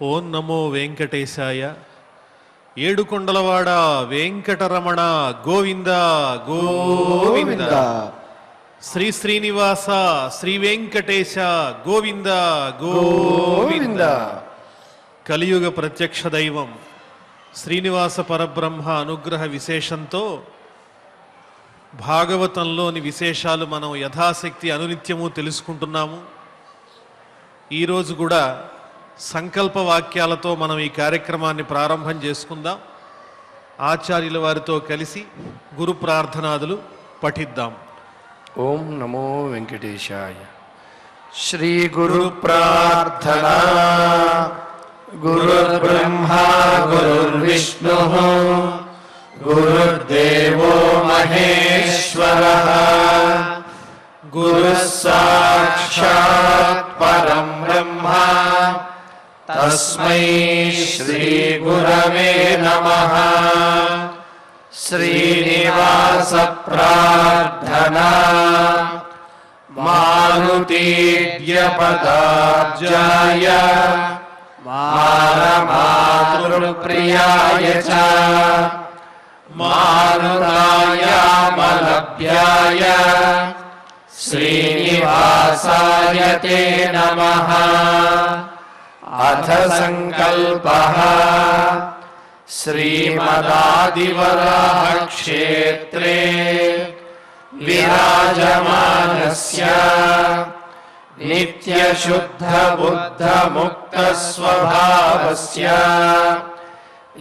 ఓం నమో వెంకటేశాయ. ఏడుకొండలవాడ వెంకటరమణ గోవింద గోవింద. శ్రీ శ్రీనివాస శ్రీ వెంకటేశ గోవింద గోవింద. కలియుగ ప్రత్యక్ష దైవం శ్రీనివాస పరబ్రహ్మ అనుగ్రహ విశేషంతో భాగవతంలోని విశేషాలు మనం యథాశక్తి అనునిత్యము తెలుసుకుంటున్నాము. ఈరోజు కూడా సంకల్ప వాక్యాలతో మనం ఈ కార్యక్రమాన్ని ప్రారంభం చేసుకుందాం. ఆచార్యుల వారితో కలిసి గురు ప్రార్థనాదులు పఠిద్దాం. ఓం నమో వెంకటేశాయ. శ్రీ గురు ప్రార్థనా. గురుర్బ్రహ్మా గురుర్విష్ణుః గురుర్దేవో మహేశ్వరః గురుః సాక్షాత్ పరం బ్రహ్మ తస్మై శ్రీ గురవే నమః. శ్రీనివాస ప్రార్థనా. మారుతీడ్యపదాబ్జాయ మారమాతృప్రియాయ చ మారుతాయ మలభ్యాయ శ్రీనివాసాయ తే నమః. అథ సంకల్పః. శ్రీమదాదివరాహ క్షేత్రే విరాజమానస్య నిత్యశుద్ధ బుద్ధ ముక్త స్వభావస్య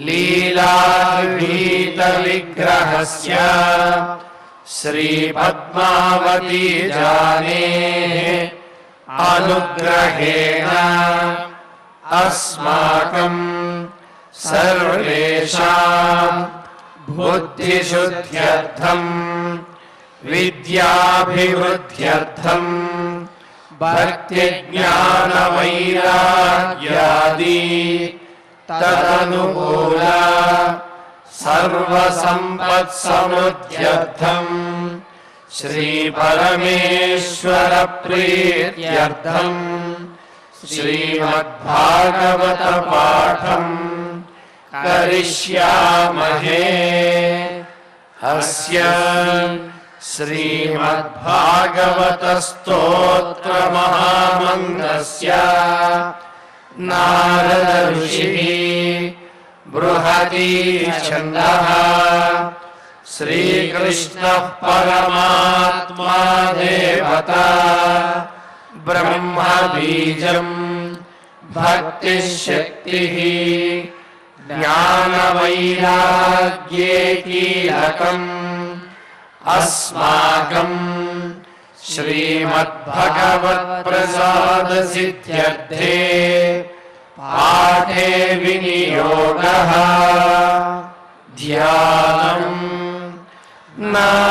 లీలాగీత విగ్రహస్య శ్రీ పద్మావతీ జానేః అనుగ్రహేణ అస్మాకం సర్వేషాం బుద్ధిశుద్ధ్యర్థం విద్యాభివృద్ధ్యర్థం భక్తి జ్ఞాన వైరాగ్యాది తదనుకూల సర్వసంపత్ సమృద్ధ్యర్థం శ్రీ పరమేశ్వర ప్రీత్యర్థం శ్రీమద్భాగవత పాఠం కరిష్యామహే. అస్య శ్రీమద్భాగవత స్తోత్ర మహామంత్రస్య నారద ఋషిః బృహతి ఛందః శ్రీకృష్ణః పరమాత్మా దేవతా బ్రహ్మ బీజం భక్తిశక్తిః జ్ఞానవైరాగ్యే కీలకం అస్మాకం శ్రీమద్భగవత్ప్రసాద సిద్ధ్యర్థే పాఠే వినియోగః. ధ్యానం. నారాయణానలనిధాన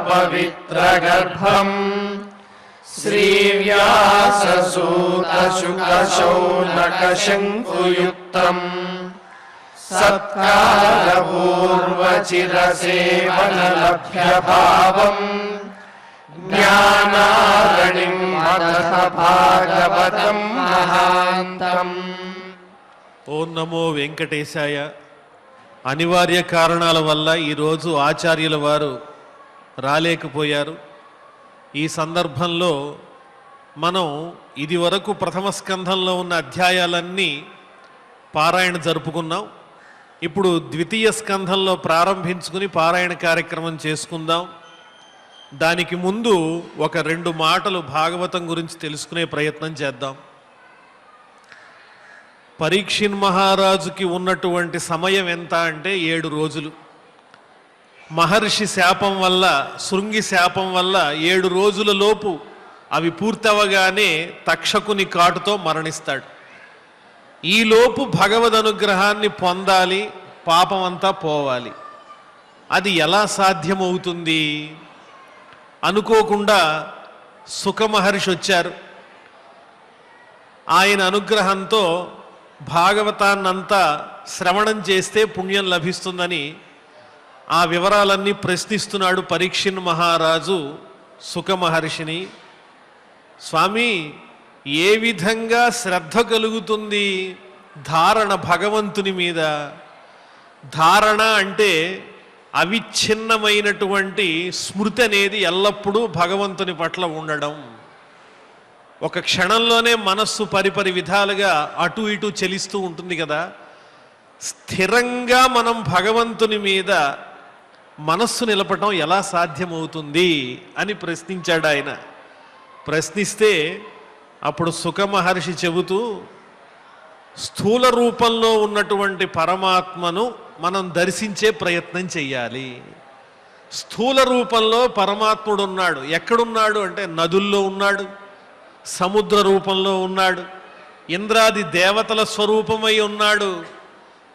పవిత్రగర్భం శ్రీవ్యాససూత శుకశౌనక శంకుయుక్తం సత్కారపూర్వచిరసేవనలభ్యభావం జ్ఞానారణిం అథ భాగవతం మహాంతం. ఓం నమో వెంకటేశాయ. అనివార్య కారణాల వల్ల ఈరోజు ఆచార్యుల వారు రాలేకపోయారు. ఈ సందర్భంలో మనం ఇది వరకు ప్రథమ స్కంధంలో ఉన్న అధ్యాయాలన్నీ పారాయణ జరుపుకున్నాం. ఇప్పుడు ద్వితీయ స్కంధంలో ప్రారంభించుకుని పారాయణ కార్యక్రమం చేసుకుందాం. దానికి ముందు ఒక 2 మాటలు భాగవతం గురించి తెలుసుకునే ప్రయత్నం చేద్దాం. పరీక్షిన్ మహారాజుకి ఉన్నటువంటి సమయం ఎంత అంటే 7 రోజులు. మహర్షి శాపం వల్ల, శృంగి శాపం వల్ల 7 రోజుల లోపు అవి పూర్తవగానే తక్షకుని కాటుతో మరణిస్తాడు. ఈలోపు భగవద్ అనుగ్రహాన్ని పొందాలి, పాపం అంతా పోవాలి. అది ఎలా సాధ్యమవుతుంది? అనుకోకుండా సుఖ మహర్షి వచ్చారు. ఆయన అనుగ్రహంతో భాగవతాన్నంతా శ్రవణం చేస్తే పుణ్యం లభిస్తుందని ఆ వివరాలన్నీ ప్రశ్నిస్తున్నాడు పరీక్షిన్ మహారాజు సుఖ మహర్షిని. స్వామి, ఏ విధంగా శ్రద్ధ కలుగుతుంది? ధారణ భగవంతుని మీద. ధారణ అంటే అవిచ్ఛిన్నమైనటువంటి స్మృతి అనేది ఎల్లప్పుడూ భగవంతుని పట్ల ఉండడం. ఒక క్షణంలోనే మనస్సు పరిపరి విధాలుగా అటు ఇటు చెలిస్తూ ఉంటుంది కదా. స్థిరంగా మనం భగవంతుని మీద మనస్సు నిలపటం ఎలా సాధ్యమవుతుంది అని ప్రశ్నించాడు ఆయన. ప్రశ్నిస్తే అప్పుడు సుఖ మహర్షి చెబుతూ, స్థూల రూపంలో ఉన్నటువంటి పరమాత్మను మనం దర్శించే ప్రయత్నం చెయ్యాలి. స్థూల రూపంలో పరమాత్ముడు ఉన్నాడు. ఎక్కడున్నాడు అంటే నదుల్లో ఉన్నాడు, సముద్ర రూపంలో ఉన్నాడు, ఇంద్రాది దేవతల స్వరూపమై ఉన్నాడు.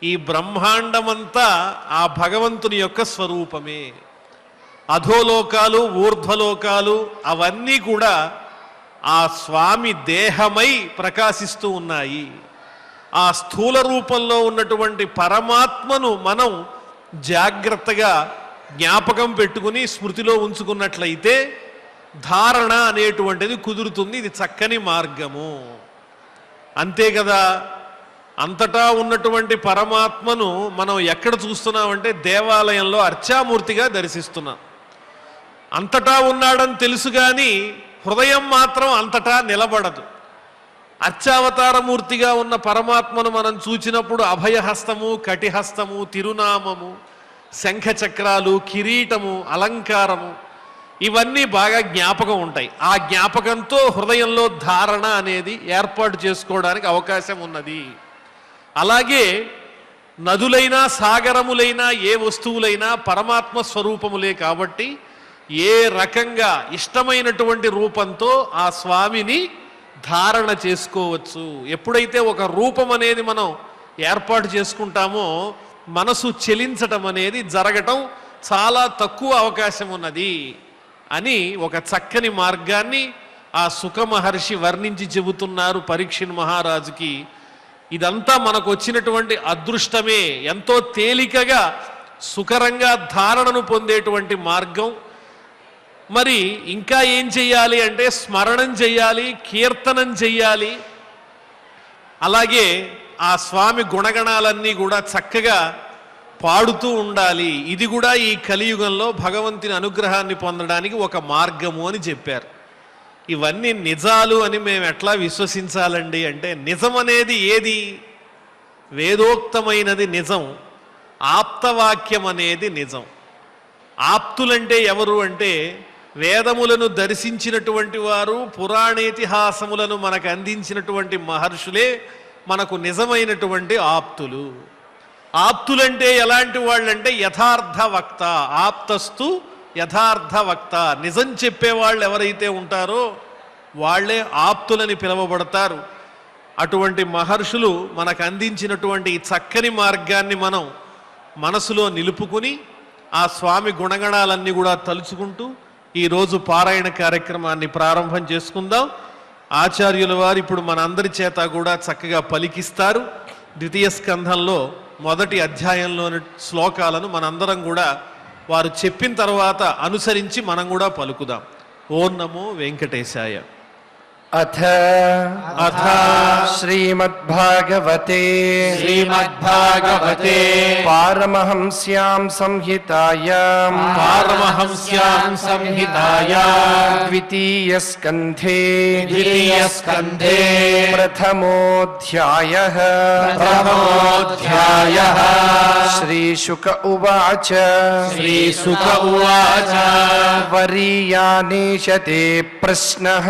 ఈ బ్రహ్మాండమంతా ఆ భగవంతుని యొక్క స్వరూపమే. అధోలోకాలు, ఊర్ధ్వలోకాలు అవన్నీ కూడా ఆ స్వామి దేహమై ప్రకాశిస్తూ ఉన్నాయి. ఆ స్థూల రూపంలో ఉన్నటువంటి పరమాత్మను మనం జాగ్రత్తగా జ్ఞాపకం పెట్టుకుని స్మృతిలో ఉంచుకున్నట్లయితే ధారణ అనేటువంటిది కుదురుతుంది. ఇది చక్కని మార్గము. అంతే కదా. అంతటా ఉన్నటువంటి పరమాత్మను మనం ఎక్కడ చూస్తున్నామంటే దేవాలయంలో అర్చామూర్తిగా దర్శిస్తున్నాం. అంతటా ఉన్నాడని తెలుసు కానీ హృదయం మాత్రం అంతటా నిలబడదు. అర్చావతారమూర్తిగా ఉన్న పరమాత్మను మనం చూచినప్పుడు అభయహస్తము, కటిహస్తము, తిరునామము, శంఖచక్రాలు, కిరీటము, అలంకారము ఇవన్నీ బాగా జ్ఞాపకం ఉంటాయి. ఆ జ్ఞాపకంతో హృదయంలో ధారణ అనేది ఏర్పాటు చేసుకోవడానికి అవకాశం ఉన్నది. అలాగే నదులైనా సాగరములైనా ఏ వస్తువులైనా పరమాత్మ స్వరూపములే కాబట్టి ఏ రకంగా ఇష్టమైనటువంటి రూపంతో ఆ స్వామిని ధారణ చేసుకోవచ్చు. ఎప్పుడైతే ఒక రూపం అనేది మనం ఏర్పాటు చేసుకుంటామో మనసు చెలించటం అనేది జరగటం చాలా తక్కువ అవకాశం ఉన్నది అని ఒక చక్కని మార్గాన్ని ఆ సుఖ మహర్షి వర్ణించి చెబుతున్నారు పరీక్షిత్ మహారాజుకి. ఇదంతా మనకు వచ్చినటువంటి అదృష్టమే. ఎంతో తేలికగా సుఖరంగా ధారణను పొందేటువంటి మార్గం. మరి ఇంకా ఏం చెయ్యాలి అంటే స్మరణం చెయ్యాలి, కీర్తనం చెయ్యాలి. అలాగే ఆ స్వామి గుణగణాలన్నీ కూడా చక్కగా పాడుతూ ఉండాలి. ఇది కూడా ఈ కలియుగంలో భగవంతుని అనుగ్రహాన్ని పొందడానికి ఒక మార్గము అని చెప్పారు. ఇవన్నీ నిజాలు అని మేము ఎట్లా విశ్వసించాలండి అంటే, నిజం అనేది ఏది? వేదోక్తమైనది నిజం, ఆప్తవాక్యం అనేది నిజం. ఆప్తులంటే ఎవరు అంటే వేదములను దర్శించినటువంటి వారు, పురాణేతిహాసములను మనకు అందించినటువంటి మహర్షులే మనకు నిజమైనటువంటి ఆప్తులు. ఆప్తులంటే ఎలాంటి వాళ్ళంటే యథార్థ వక్త. ఆప్తస్తు యథార్థ వక్త. నిజం చెప్పేవాళ్ళు ఎవరైతే ఉంటారో వాళ్ళే ఆప్తులని పిలువబడతారు. అటువంటి మహర్షులు మనకు అందించినటువంటి ఈ చక్కని మార్గాన్ని మనం మనసులో నిలుపుకుని ఆ స్వామి గుణగణాలన్నీ కూడా తలుచుకుంటూ ఈరోజు పారాయణ కార్యక్రమాన్ని ప్రారంభం చేసుకుందాం. ఆచార్యుల వారు ఇప్పుడు మనందరి చేత కూడా చక్కగా పలికిస్తారు. ద్వితీయ స్కంధంలో మొదటి అధ్యాయంలోని శ్లోకాలను మనందరం కూడా వారు చెప్పిన తర్వాత అనుసరించి మనం కూడా పలుకుదాం. ఓం నమో వెంకటేశాయ. అథ శ్రీమద్భాగవతే పారమహంస్యాం సంహితాయాం ద్వితీయ స్కంధే ప్రథమోऽధ్యాయః శ్రీశుక ఉవాచ వరీయానేషతే ప్రశ్నః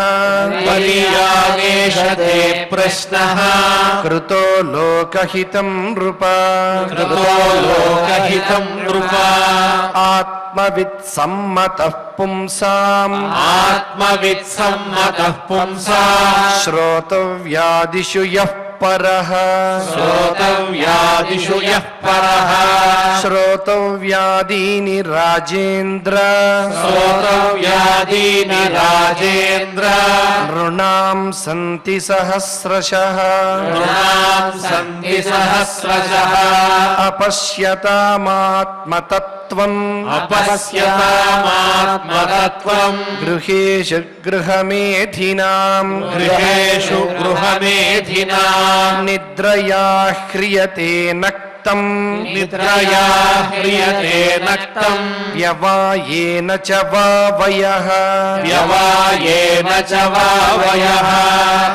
కృతో లోకహితం నృప ఆత్మవిత్ సమ్మతః పుంసాం శ్రోతవ్యాదిషు యః పరః శ్రోతవ్యాదీని రాజేంద్ర నృణాం సంతి సహస్రశః అపశ్యతామాత్మతత్త్వం ఆత్మతత్వం అపశ్యతామాత్మతత్వం గృహేషు గృహమేధినాం గృహేషు గృహమేధినాం నిద్రయా హ్రియతే నక్తం నిద్రయా హ్రియతే నక్తం వ్యవాయేన చ వావయః వ్యవాయేన చ వావయః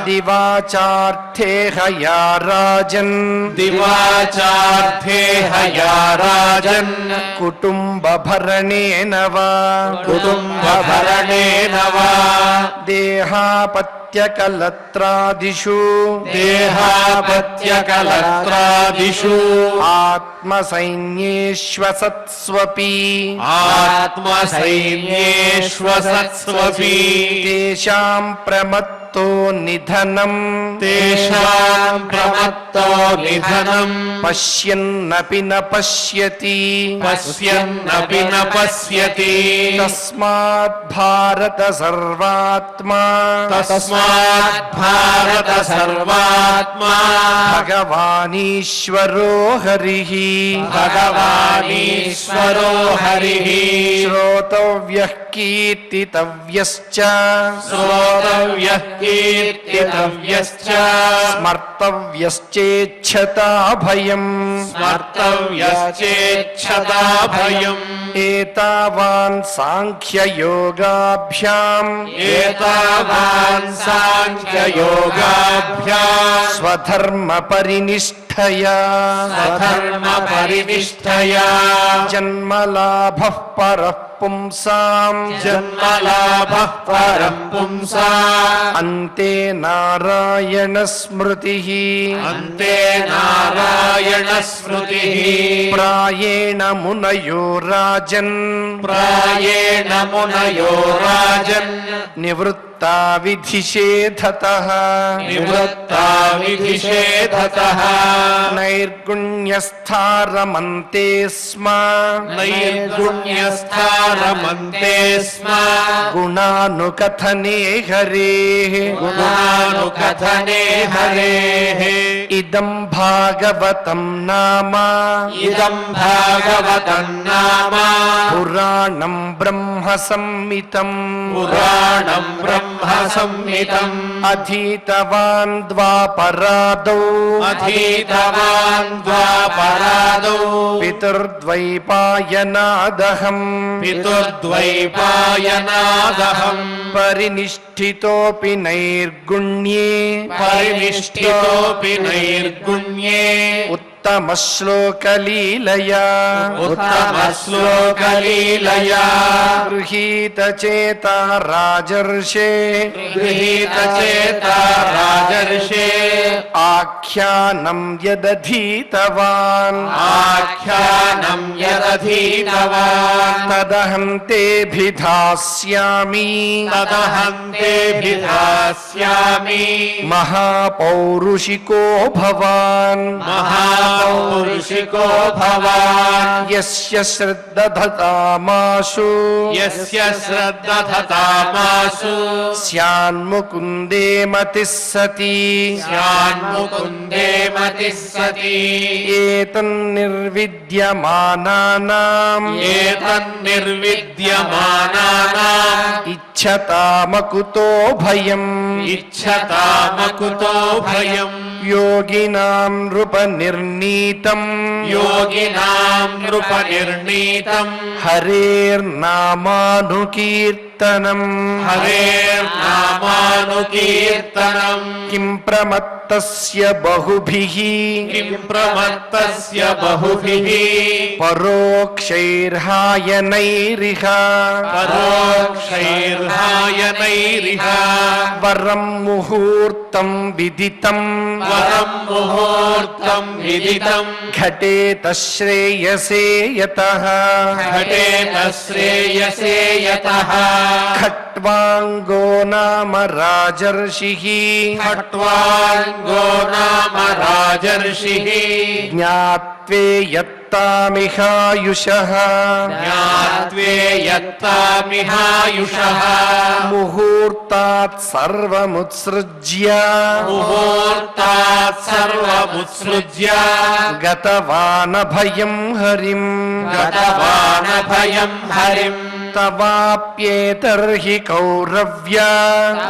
దివాచార్థే హయా రాజన్ దివాచార్థే హయా రాజన్ కుటుంబభరణేన వా కుటుంబభరణేన వా దేహాపత్యకలత్రాదిషు దేహాపత్యకలత్రాదిషు ఆత్మసైన్యేష్వసత్స్వపి ఆత్మసైన్యేష్వసత్స్వపి తేషాం ప్రమత్తో నిధనం తేషాం ప్రమత్తో నిధనం పశ్యన్నపి న పశ్యతి పశ్యన్నపి న పశ్యతి తస్మాత్ భారత సర్వాత్మా తస్మాత్ భారత సర్వాత్మా భగవానీశ్వరో హరిః భగవానీశ్వరో హరిః శ్రోతవ్యః కీర్తితవ్యశ్చ శ్రోతవ్యః కీర్తితవ్యశ్చ స్మర్తవ్యశ్చేచ్ఛతా భయం స్మర్తవ్యశ్చేచ్ఛతా భయం ఏతావాన్ సాంఖ్యయోగాభ్యాం ఏతావాన్ సాంఖ్యయోగాభ్యాం స్వధర్మ పరినిష్ఠయా స్వధర్మ పరినిష్ఠయా జన్మలాభః పరః పుంసాం జన్మలాభః పరం పుంసాం అంతే నారాయణ స్మృతిః అంతే నారాయణ స్మృతిః ప్రాయేణ మునయో రాజన్ ప్రాయేణ మునయో రాజన్ నివృత్తా విధిషేధతః నివృత్తా విధిషేధతః నైర్గుణ్యస్థారమంతే స్మ నైర్గుణ్యస్థారమంతే స్మ గుణానుకథనే హరేః గుణానుకథనే హరేః ఇదం భాగవతం నామ ఇదం భాగవతం నామ పురాణం బ్రహ్మ సంహితం పురాణం బ్రహ్మ సంహితం అధీతవాన్ ద్వాపరాదౌ అధీతవాన్ ద్వాపరాదౌ పితృద్వైపాయనాదహం పితుర్ద్వైపాయనాదహం పరినిష్ఠితోపి నైర్గుణ్యే పరినిష్ఠితోపి నైర్గుణ్యే ఉత్తమ శ్లోకలీలయా ఉత్తమ శ్లోకలీలయా గృహీత చేత రాజర్షే గృహీత చేత రాజర్షే ఆఖ్యానం యదధీతవాన్ ఆఖ్యానం యదధీతవాన్ తదహం తేభిధాస్యామి తదహం తేభిధాస్యామి మహాపౌరుషికో భవాన్ మహాపౌరుషికో భవాన్ యస్య శ్రద్ధతామాశు యస్య శ్రద్ధతామాసు స్యాన్ముకుందే మతిః సతి స్యాన్ముకుందే మతిః సతి ఏతన్నిర్విద్యమానానాం ఏతన్నిర్విద్యమానానాం ఇచ్ఛతామకుతో భయం ఇచ్ఛతామకుతో భయం యోగినాం నృపనిర్నీతం యోగినాం నృపనిర్ణీతం హరేర్నామానుకీర్తనం హరేర్నామానుకీర్తనం కిం ప్రమత్తస్య బహుభిః కిం ప్రమత్తస్య బహుభిః పరోక్షైర్హాయనైరిహ పరోక్షైర్హాయనైరిహ వరం ముహూర్తం విదితం వరం ముహూర్తం విదితం ఘటేత శ్రేయసే యతః ఘటేత శ్రేయసే యతః ఖట్వాంగో నామ రాజర్షిః ఖట్వాంగో నామ రాజర్షిః జ్ఞాత్వేయత్తామిహాయుషః జ్ఞాత్వేయత్తామిహాయుషః ముహూర్తాత్ సర్వముత్సృజ్య ముహూర్తాత్ సర్వముత్సృజ్య గతవానభయం హరిం గతవానభయం హరిం తవాప్యేతర్హి కౌరవ్య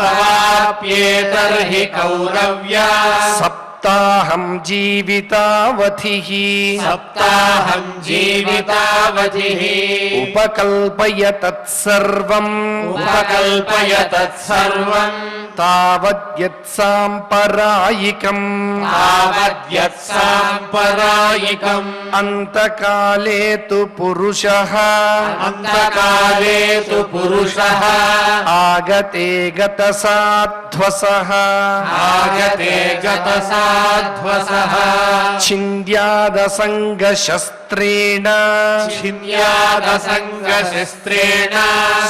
తవాప్యేతర్హి కౌరవ్య సప్తాహం జీవితావధిః సప్తాహం జీవితావధిః ఉపకల్పయ తత్సర్వం ఉపకల్పయ తత్సర్వం తావద్యత్సాంపరాయికం తావద్యత్సాంపరాయికం అంతకాలే తు పురుషః అంతకాలే తు పురుషః ఆగతే గతసాధ్వసః ఆగతే గతసాధ్వసః ఛింద్యాదసంగశస్త్రేణ ఛిన్యాదసంగశస్త్రేణ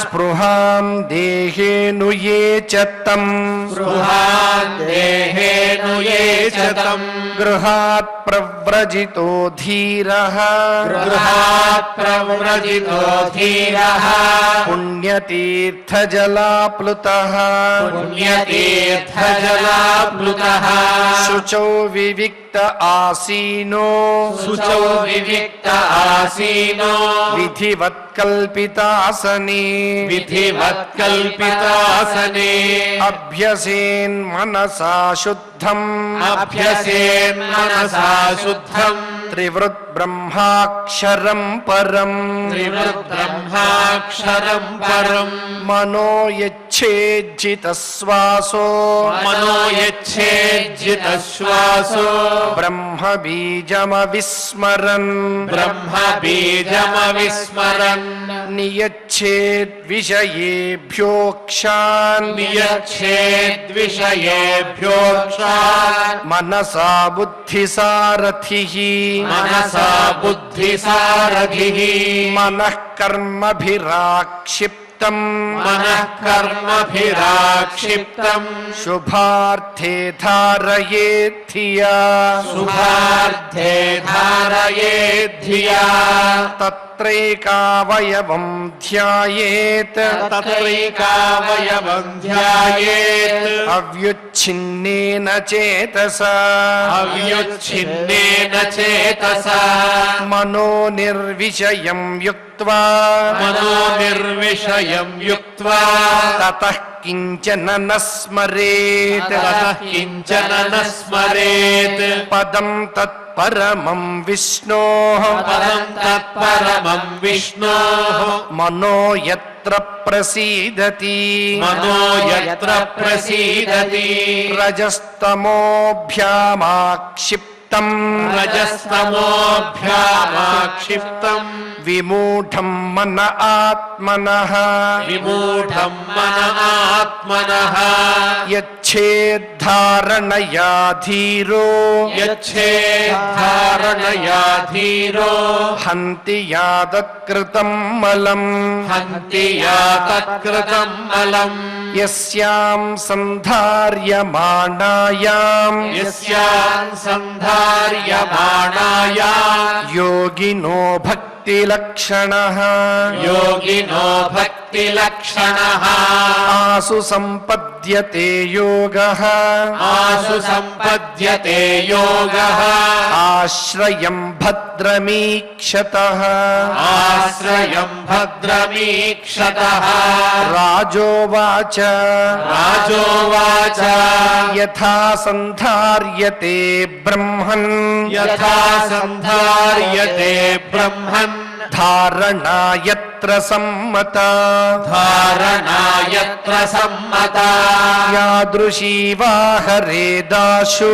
స్పృహాం దేహేను ఏ చ తం స్పృహాన్ దేహేను ఏ చ తం గృహాత్ ప్రవ్రజితో ధీరః గృహాత్ ప్రవ్రజితో ధీరః పుణ్యతీర్థజలాప్లుతః పుణ్యతీర్థజలాప్లుతః శుచౌ వివిక్త ఆసీనో శుచౌ వివిక్త ఆసీనో విధివత్కల్పితాసనే విధివత్కల్పితాసనే అభ్యసేన్ మనసా శుద్ధం అభ్యసేన్ మనసా శుద్ధం త్రివృత్ బ్రహ్మాక్షరం పరం త్రివృద్బ్రహ్మాక్షరం పరం మనో యచ్ఛేజ్జిత శ్వాసో మనో యచ్ఛేజ్జిత శ్వాసో బ్రహ్మ బీజమవిస్మరన్ బ్రహ్మ బీజమవిస్మరన్ నియచ్ఛేద్ విషయేభ్యోక్షాన్ నియచ్ఛేద్విషయేభ్యోక్షాన్ మనసా బుద్ధిసారథిః మనసా బుద్ధిసారథిః మనః కర్మభిరాక్షిప్తం మనః కర్మభిరాక్షిప్తం శుభార్థే ధారయేత్ ధియా శుభార్థే ధారయేత్ ధియా తత్రైకావయవం ధ్యాయేత్ తత్రైకావయవం ధ్యాయేత్ అవ్యుచ్ఛిన్నేన చేతసా అవ్యుచ్ఛిన్నేన చేతసా మనో నిర్విషయం యుక్త్వా మనో నిర్విషయం యుక్త్వా తతః కించన న స్మరేత్ తతః కించన న స్మరేత్ పదం తత్పరమం విష్ణోః పదం తత్పరమం విష్ణోః మనో యత్ర ప్రసీదతి మనో యత్ర ప్రసీదతి రజస్తమోభ్యామాక్షిప్తం రజస్తమోభ్యామాక్షిప్తం విమూఢం మన ఆత్మనః విమూఢం మన ఆత్మనః యచ్ఛేద్ధారణయా ధీరో యచ్ఛేద్ధారణయా ధీరో హంతి యాదత్కృతం మలం హంతి యాతత్కృతం మలం యస్యాం సంధార్యమాణాయాం యస్యాం సంధార్యమాణాయా యోగినో భక్తిలక్షణః యోగినో భక్తిలక్షణః ఆసు సంపద్యతే యోగః ఆసు సంపద్యతే యోగః ఆశ్రయం భద్రమీక్షతః ఆశ్రయం భద్రమీక్షతః రాజోవాచ రాజోవాచ యథా సంధార్యతే బ్రహ్మన్ యథా సంధార్యతే బ్రహ్మన్ ధారణాయత్ర సమ్మత ధారణాయత్ర సమ్మత యాదృశీవాహరే దాశు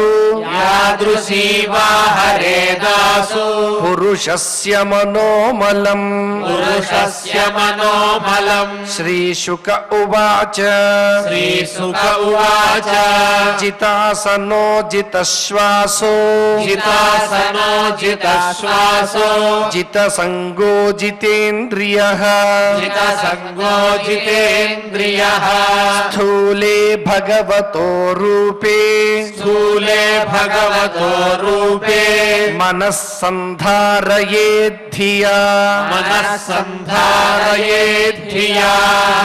యాదృశీవా హరే దాసు పురుషస్య మనోమలం పురుషస్య మనోమలం శ్రీశుక ఉవాచ శ్రీసుక ఉవాచ జితాసనో జితశ్వాసో జితాసనో జితశ్వాసో జితసంగో जितसङ्गोजितेन्द्रियः जितसङ्गोजितेन्द्रियः स्थूले भगवतो रूपे स्थूले भगवतो रूपे मनः सन्धारयेत् धिया मनः सन्धारयेत् धिया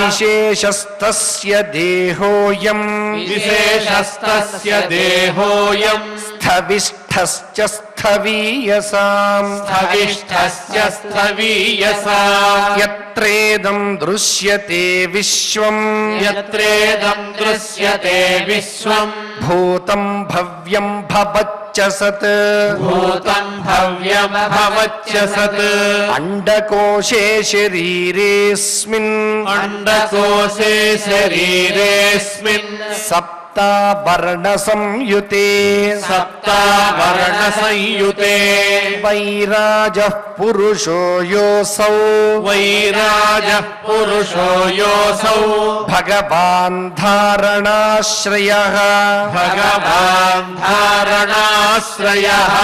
विशेषस्तस्य देहोऽयम् विशेषस्तस्य देहोऽयम् स्थविष्ठश्च स्थवीयसाम् स्थविष्ठस्य स्थवीयसा यत्रेदं दृश्यते विश्वम् यत्रेदं दृश्यते विश्वम् भूतं भव्यं भवच्च सत् भूतं भव्यमभवच्च सत् अण्डकोशे शरीरेऽस्मिन् अण्डकोशे शरीरेऽस्मिन् सप्तावर्णसंयुते सप्तावर्णसंयुते वैराजः पुरुषो योऽसौ वैराजः पुरुषो योऽसौ भगवान् धारणाश्रयः भगवान् धारणाश्रयः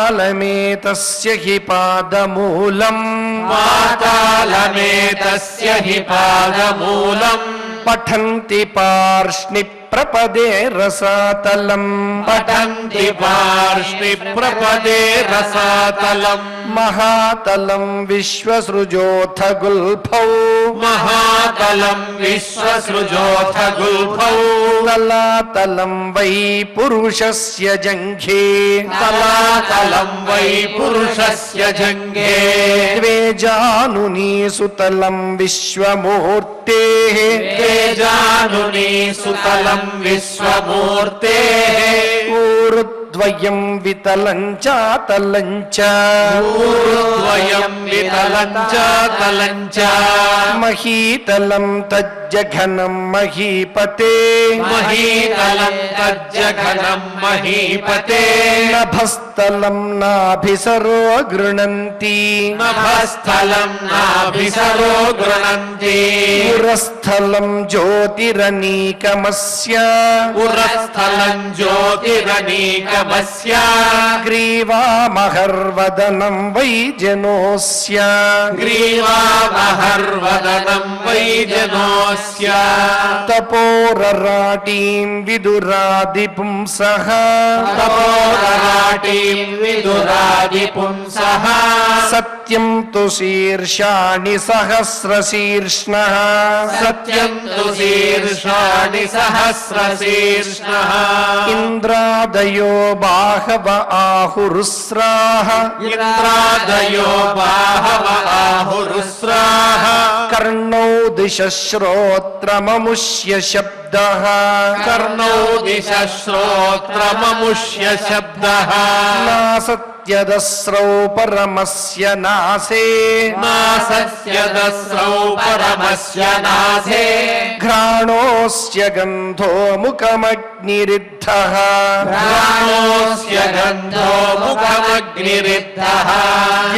पातालमेतस्य हि पादमूलम् पातालमेतस्य हि पादमूलम् पठन्ति पार्ष्णिप्रपदे रसातलम् पठन्ति पार्ष्णिप्रपदे रसातलम् महातलम् विश्वसृजोऽथ गुल्फौ महातलम् विश्वसृजोऽथ गुल्फौ तलातलम् वै पुरुषस्य जङ्घे तलातलम् वै पुरुषस्य जङ्घे द्वे जानुनी सुतलम् विश्वमूर्तेः तेजानुनी सुतलम् विश्वमूर्तेः ऊरुद्वयम् वितलम् चातलम् च ऊरुद्वयम् वितलम् च तलम् च महीतलम् तज्जघनम् महीपते महीतलम् तज्जघनम् महीपते नभस्थलम् नाभिसरो गृह्णन्ति नभस्थलम् नाभिसरो गृह्णन्ति पुरस्थलम् ज्योतिरनीकमस्य पुरस्थलम् ज्योतिरनीकमस्य ग्रीवामहर्वदनम् वै जनोऽस्य ग्रीवामहर्वदनम् वै जनोऽस्य तपोरराटीम् विदुरादिपुंसः तपोरराटीम् विदुरादिपुंसः सत्यम् तु शीर्षाणि सहस्रशीर्ष्णः सत्यम् तु शीर्षाणि सहस्रशीर्ष्णः इन्द्रादयो बाहव आहुरुस्राः इन्द्रादयो बाहव आहुरुस्राः कर्णौ दिशश्रोत्रममुष्य शब्दः कर्णौ दिश श्रोत्रममुष्य शब्दः नासत्यदस्रौ परमस्य नासे नासस्य दस्रौ परमस्य नासे घ्राणोऽस्य गन्धो मुखमग्निरिद्धः घ्राणोऽस्य गन्धो मुखमग्निरिद्धः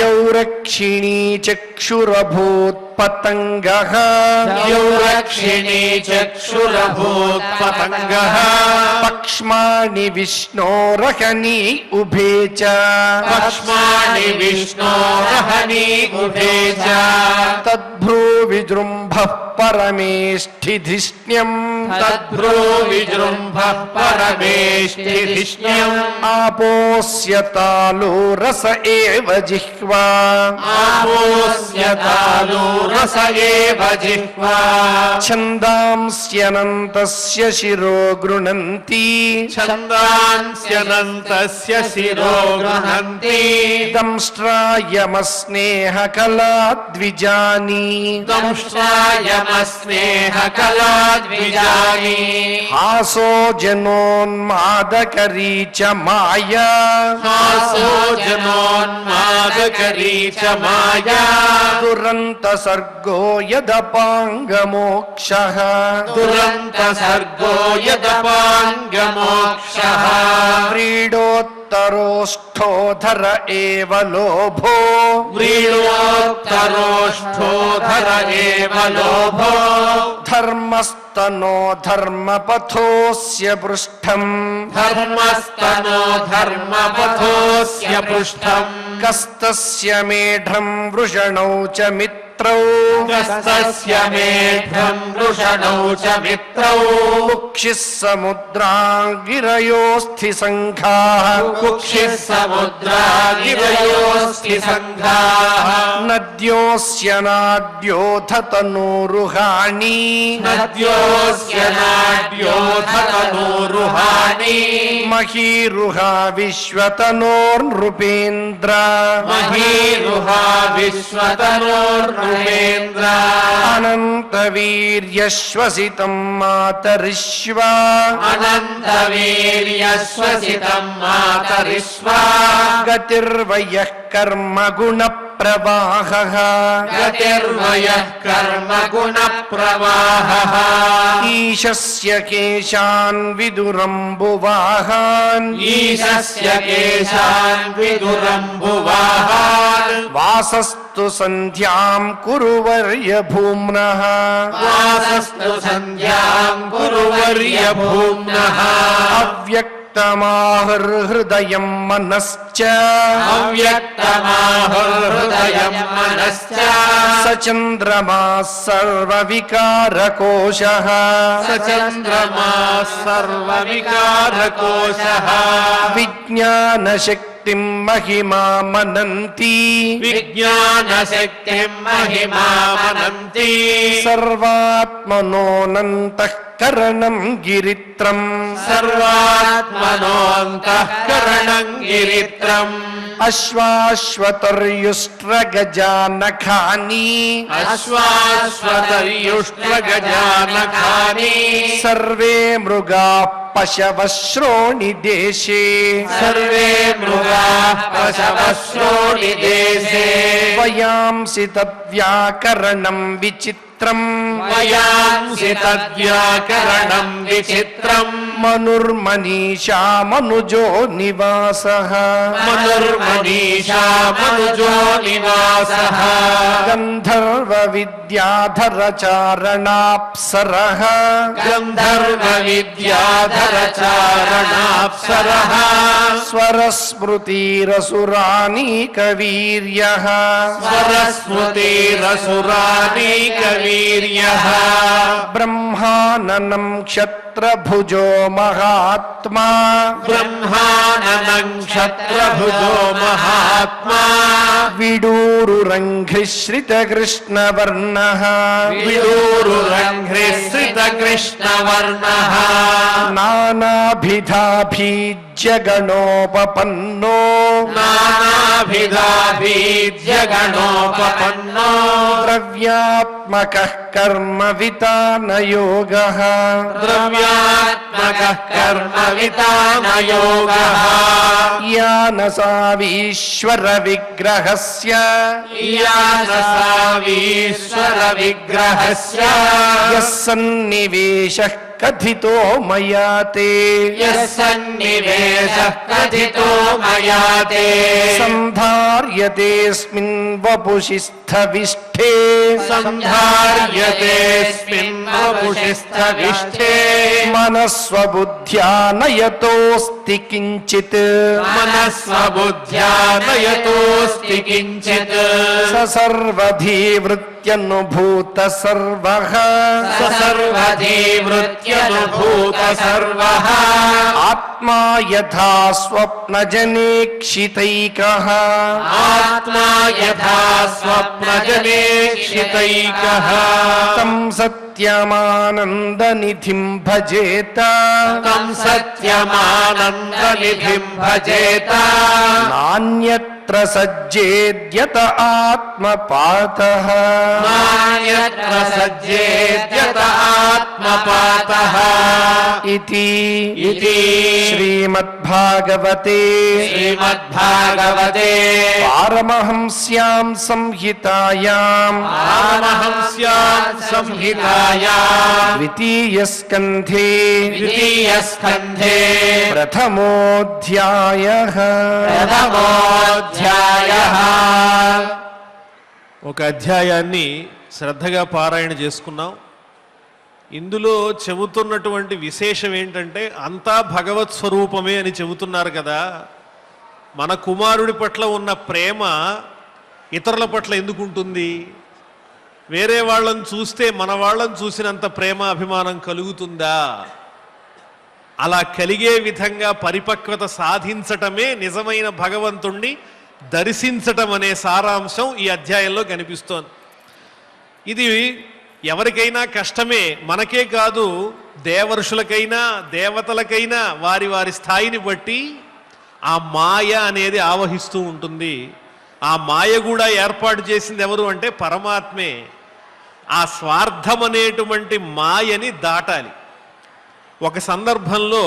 यौरक्षिणी चक्षुरभूत्पतङ्गः यौरक्षिणी चक्षुरभूत्पतङ्गः पक्ष्माणि विष्णोरहनि उभे च पक्ष्माणि विष्णोरहनि उभे च तद्भ्रूविजृम्भः परमेष्ठिधिष्ण्यम् तद्भ्रू विजृम्भः परमेष्ठिधिष्ण्यम् आपोऽस्य तालो रस एव जिह्वा आपोऽस्य तालो रस एव जिह्वा छन्दांस्यनन्तस्य शिरो गृह्णन्ति छन्दांस्यनन्तस्य शिरो गृह्णन्ति दंष्ट्रायमस्नेहकला द्विजानि दंष्ट्रायमस्नेहकला द्विजानि हासो जनोन्मादकरी च माया हासो जनोन्मादकरी च माया दुरन्तसर्गो यदपाङ्गमोक्षः दुरन्तसर्गो यदपाङ्गमोक्षः व्रीडोत्तरोष्ठोधर एव लोभो व्रीडोत्तरोष्ठोधर एव लोभो ధర్మస్తనో ధర్మపథోస్య పృష్ఠం ధర్మస్తనో ధర్మపథోస్య పృష్ఠం కస్తస్య మేఢ్రం వృషణౌ చ మిత్రౌ కస్తస్య మేఢ్రం వృషణౌ చ మిత్రౌ కుక్షిః సముద్రాగిరయోస్థి సంఘాః కుక్షిః సముద్రాగిరయోస్తి సంఘాః నద్యోస్య నాడ్యోథ తనూరుహాణి నద్యోస్య నాడ్యోధతనూరుహాణి మహీరుహా విశ్వతనోర్నృపేంద్ర మహీరుహా విశ్వతనోర్నృపేంద్ర అనంతవీర్యశ్వసితం మాతరిష్వా అనంతవీర్యశ్వసితం మాతరిష్వా గతిర్వయః కర్మ గుణ ప్రవాహః గతిర్వయః కర్మ గుణ ప్రవాహః ఈశస్య కేశాన్ విదురంబువాహాన్ ఈశస్య కేశాన్ విదురంబువాహాన్ వాసస్తు సంధ్యాం కురువర్య భూమ్నః వాసస్తు సంధ్యాం గురువర్య భూమ్నః అవ్యక్తమాహృదయం మనశ్చ అవ్యక్తమాహృదయం మనశ్చ సచంద్రమా సర్వవికారకోశః సచంద్రమా సర్వవికారకోశః విజ్ఞానశక్తిం మహిమామనంతి విజ్ఞానశక్తిం మహిమామనంతి సర్వాత్మనోనంతఃకరణం గిరిత్రం సర్వాత్మనోంతఃకరణం గిరిత్రం అశ్వాశ్వతర్యుష్ట్రగజానఖాని అశ్వాశ్వతర్యుష్ట్రగజానఖాని సర్వే మృగాః పశవః శ్రోణి దేశే సర్వే మృగాః పశవః శ్రోణి దేశే వయాంసి తద్వ్యాకరణం విచిత్రం వయాంసి తద్వ్యాకరణం విచిత్రం మనుర్మనీషా మనుజో నివాసః మనుర్మనీషా మనుజో నివాసః గంధర్వ విద్యాధర చారణాప్సరః గంధర్వ విద్యాధర చారణాప్సరః స్వరస్మృతిరసురానీక వీర్యః స్వరస్మృతిరసురానీక వీర్యః బ్రహ్మాననం క్షత్రభుజో మహాత్మా బ్రహ్మాననం క్షత్రభుజో మహాత్మా విడూరురంఘ్రిశ్రిత కృష్ణవర్ణః విదూరురంఘ్రిశ్రిత కృష్ణవర్ణః నానాభిధాభీజ్యగణోపపన్నో నానాభిధాభీజ్యగణోపపన్నో ద్రవ్యాత్మకః కర్మ వితానయోగః ద్రవ్యాత్మకః కర్మ వితానయోగః యానసావీశ్వర విగ్రహస్య ఈయానసావీశ్వర విగ్రహస్య యః సన్నివేశః కథితో మయా తే యస్సన్నివేశః కథితో మయా తే సంధార్యతేస్మిన్ వపుషి స్థవిష్ఠే సంధార్యతేస్మిన్ వపుషి స్థవిష్ఠే మనస్వబుద్ధ్యా నయతోస్తి కించిత్ మనస్వబుద్ధ్యా నయతోస్తి కించిత్ స సర్వధీవృత్యనుభూత సర్వః సర్వధీవృత్యనుభూత సర్వః ఆత్మా యథా స్వప్నజనేక్షితైకః ఆత్మా యథా స్వప్నజనేక్షితైకః తం సత్యమానందనిధిం భజేత తం సత్యమానందనిధిం భజేత నాన్యత్ర సజ్జేద్యత ఆత్మపాతః నాన్యత్ర సజ్జేద్యత ఆత్మపాతః ఇతి ఇతి శ్రీమద్భాగవతే శ్రీమద్భాగవతే పారమహంస్యాం సంహితాయాం పారమహంస్యాం సంహితాయాం ద్వితీయస్కంధే ద్వితీయస్కంధే ప్రథమోऽధ్యాయః ప్రథమోऽధ్యాయః. ఒక అధ్యాయాన్ని శ్రద్ధగా పారాయణ చేసుకున్నాం. ఇందులో చెబుతున్నటువంటి విశేషం ఏంటంటే అంతా భగవత్ స్వరూపమే అని చెబుతున్నారు కదా. మన కుమారుడి పట్ల ఉన్న ప్రేమ ఇతరుల పట్ల ఎందుకు ఉంటుంది? వేరే వాళ్ళని చూస్తే మన వాళ్ళని చూసినంత ప్రేమ అభిమానం కలుగుతుందా? అలా కలిగే విధంగా పరిపక్వత సాధించటమే నిజమైన భగవంతుణ్ణి దర్శించటం అనే సారాంశం ఈ అధ్యాయంలో కనిపిస్తోంది. ఇది ఎవరికైనా కష్టమే, మనకే కాదు, దేవర్షులకైనా దేవతలకైనా వారి వారి స్థాయిని బట్టి ఆ మాయ అనేది ఆవహిస్తూ ఉంటుంది. ఆ మాయ కూడా ఏర్పాటు చేసింది ఎవరు అంటే పరమాత్మే. ఆ స్వార్థం అనేటువంటి మాయని దాటాలి. ఒక సందర్భంలో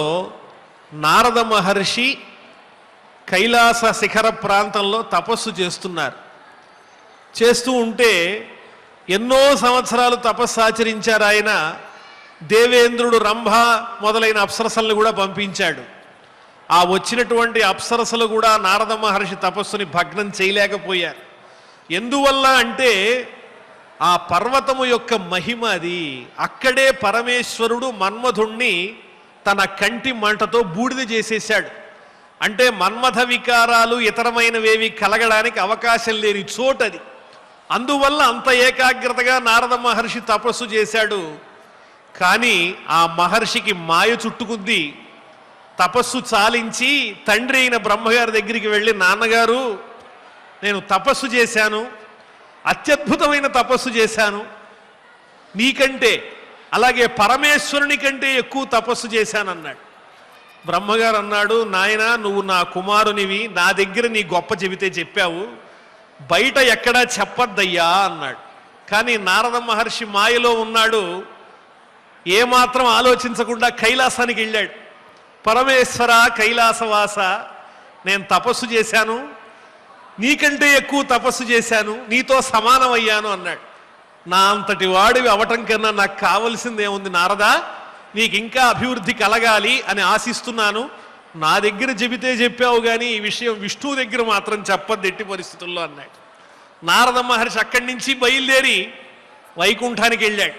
నారద మహర్షి కైలాస శిఖర ప్రాంతంలో తపస్సు చేస్తున్నారు. చేస్తూ ఉంటే ఎన్నో సంవత్సరాలు తపస్సు ఆచరించారు ఆయన. దేవేంద్రుడు, రంభ మొదలైన అప్సరసలను కూడా పంపించాడు. ఆ వచ్చినటువంటి అప్సరసలు కూడా నారద మహర్షి తపస్సుని భగ్నం చేయలేకపోయారు. ఎందువల్ల అంటే ఆ పర్వతము యొక్క మహిమ అది. అక్కడే పరమేశ్వరుడు మన్మధుణ్ణి తన కంటి మంటతో బూడిద చేసేశాడు. అంటే మన్మథ వికారాలు ఇతరమైనవేవి కలగడానికి అవకాశం లేని చోటది. అందువల్ల అంత ఏకాగ్రతగా నారద మహర్షి తపస్సు చేశాడు. కానీ ఆ మహర్షికి మాయ చుట్టుకుంది. తపస్సు చాలించి తండ్రి అయిన బ్రహ్మగారి దగ్గరికి వెళ్ళి, నాన్నగారు నేను తపస్సు చేశాను, అత్యద్భుతమైన తపస్సు చేశాను, నీకంటే అలాగే పరమేశ్వరుని కంటే ఎక్కువ తపస్సు చేశానన్నాడు. బ్రహ్మగారు అన్నాడు, నాయనా నువ్వు నా కుమారునివి, నా దగ్గర నీ గొప్ప చెబితే చెప్పావు, బయట ఎక్కడా చెప్పద్దయ్యా అన్నాడు. కానీ నారద మహర్షి మాయలో ఉన్నాడు. ఏమాత్రం ఆలోచించకుండా కైలాసానికి వెళ్ళాడు. పరమేశ్వర కైలాసవాస, నేను తపస్సు చేశాను, నీకంటే ఎక్కువ తపస్సు చేశాను, నీతో సమానమయ్యాను అన్నాడు. నా అంతటి వాడివి అవటం కన్నా నాకు కావలసిందేముంది నారదా, నీకు ఇంకా అభివృద్ధి కలగాలి అని ఆశిస్తున్నాను. నా దగ్గర చెబితే చెప్పావు కానీ ఈ విషయం విష్ణువు దగ్గర మాత్రం చెప్పద్దు ఎట్టి పరిస్థితుల్లో అన్నాడు. నారద మహర్షి అక్కడి నుంచి బయలుదేరి వైకుంఠానికి వెళ్ళాడు.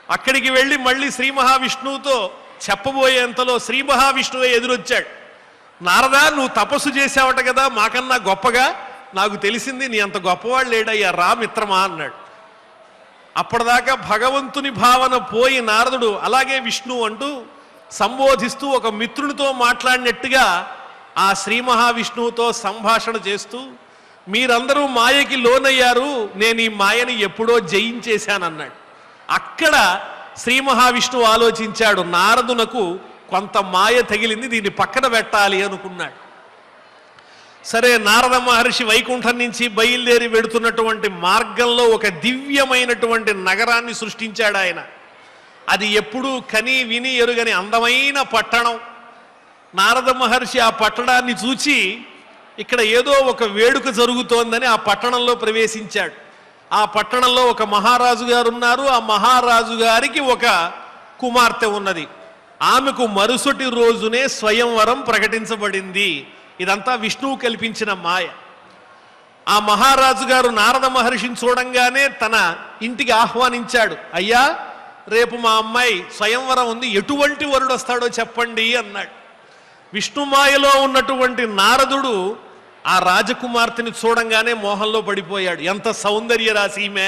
అక్కడికి వెళ్ళి మళ్ళీ శ్రీ మహావిష్ణువుతో చెప్పబోయేంతలో శ్రీ మహావిష్ణువే ఎదురొచ్చాడు. నారదా నువ్వు తపస్సు చేసావట కదా మాకన్నా గొప్పగా, నాకు తెలిసింది నీ అంత గొప్పవాళ్ళు లేడయ్యా, రా మిత్రమా అన్నాడు. అప్పటిదాకా భగవంతుని భావన పోయి నారదుడు అలాగే విష్ణు అంటూ సంబోధిస్తూ ఒక మిత్రునితో మాట్లాడినట్టుగా ఆ శ్రీ మహావిష్ణువుతో సంభాషణ చేస్తూ, మీరందరూ మాయకి లోనయ్యారు, నేను ఈ మాయని ఎప్పుడో జయించేశానన్నాడు. అక్కడ శ్రీ మహావిష్ణువు ఆలోచించాడు, నారదునకు కొంత మాయ తగిలింది, దీన్ని పక్కన పెట్టాలి అనుకున్నాడు. సరే, నారద మహర్షి వైకుంఠం నుంచి బయలుదేరి వెడుతున్నటువంటి మార్గంలో ఒక దివ్యమైనటువంటి నగరాన్ని సృష్టించాడు ఆయన. అది ఎప్పుడూ కని విని ఎరుగని అందమైన పట్టణం. నారద మహర్షి ఆ పట్టణాన్ని చూచి ఇక్కడ ఏదో ఒక వేడుక జరుగుతోందని ఆ పట్టణంలో ప్రవేశించాడు. ఆ పట్టణంలో ఒక మహారాజు గారు ఉన్నారు. ఆ మహారాజు గారికి ఒక కుమార్తె ఉన్నది. ఆమెకు మరుసటి రోజునే స్వయంవరం ప్రకటించబడింది. ఇదంతా విష్ణువు కల్పించిన మాయ. ఆ మహారాజు గారు నారద మహర్షిని చూడంగానే తన ఇంటికి ఆహ్వానించాడు. అయ్యా, రేపు మా అమ్మాయి స్వయంవరం ఉంది, ఎటువంటి వరుడు వస్తాడో చెప్పండి అన్నాడు. విష్ణుమాయలో ఉన్నటువంటి నారదుడు ఆ రాజకుమార్తెని చూడంగానే మోహంలో పడిపోయాడు. ఎంత సౌందర్య రాశి ఈమె,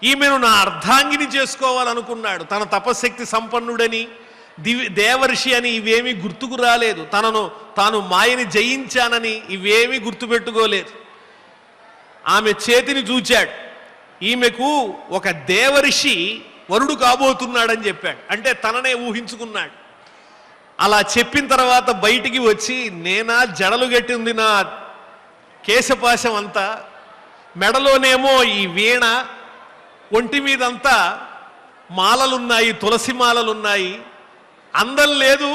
ఈమెను నా అర్ధాంగిని చేసుకోవాలనుకున్నాడు. తన తపశక్తి సంపన్నుడని, దేవర్షి అని ఇవేమీ గుర్తుకు రాలేదు. తాను మాయని జయించానని ఇవేమీ గుర్తుపెట్టుకోలేదు. ఆమె చేతిని చూచాడు. ఈమెకు ఒక దేవర్షి వరుడు కాబోతున్నాడని చెప్పాడు. అంటే తననే ఊహించుకున్నాడు. అలా చెప్పిన తర్వాత బయటికి వచ్చి, నేనా జడలు గట్టి ఉంది నా కేశపాశం అంతా, మెడలోనేమో ఈ వీణ, ఒంటి మీదంతా మాలలున్నాయి, తులసి మాలలున్నాయి, అందం లేదు,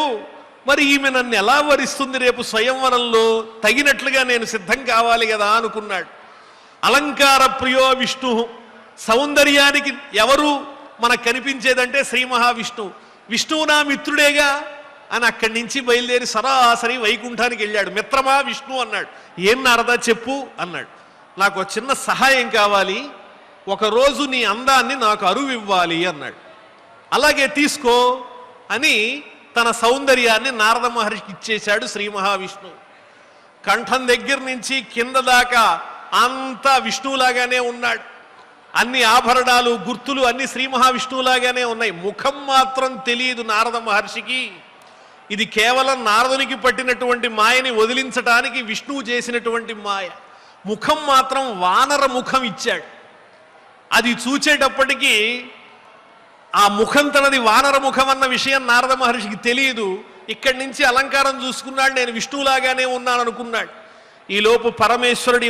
మరి ఈమె నన్ను ఎలా వరిస్తుంది రేపు స్వయంవరంలో, తగినట్లుగా నేను సిద్ధం కావాలి కదా అనుకున్నాడు. అలంకార ప్రియో విష్ణు, సౌందర్యానికి ఎవరు మనకు కనిపించేదంటే శ్రీ మహావిష్ణువు. విష్ణువు నా మిత్రుడేగా అని అక్కడి నుంచి బయలుదేరి సరాసరి వైకుంఠానికి వెళ్ళాడు. మిత్రమా విష్ణు అన్నాడు. ఏం నారదా చెప్పు అన్నాడు. నాకు చిన్న సహాయం కావాలి, ఒకరోజు నీ అందాన్ని నాకు అరువు ఇవ్వాలి అన్నాడు. అలాగే తీసుకో అని తన సౌందర్యాన్ని నారద మహర్షికి ఇచ్చేశాడు శ్రీ మహావిష్ణువు. కంఠం దగ్గర నుంచి కింద దాకా అంతా విష్ణువులాగానే ఉన్నాడు. అన్ని ఆభరణాలు గుర్తులు అన్ని శ్రీ మహావిష్ణువులాగానే ఉన్నాయి. ముఖం మాత్రం తెలియదు నారద మహర్షికి. ఇది కేవలం నారదునికి పట్టినటువంటి మాయని వదిలించటానికి విష్ణువు చేసినటువంటి మాయ. ముఖం మాత్రం వానర ముఖం ఇచ్చాడు. అది చూచేటప్పటికీ ఆ ముఖం తనది వానర ముఖం అన్న విషయం నారద మహర్షికి తెలియదు. ఇక్కడి నుంచి అలంకారం చూసుకున్నాడు, నేను విష్ణువులాగానే ఉన్నాను అనుకున్నాడు. ఈలోపు పరమేశ్వరుడి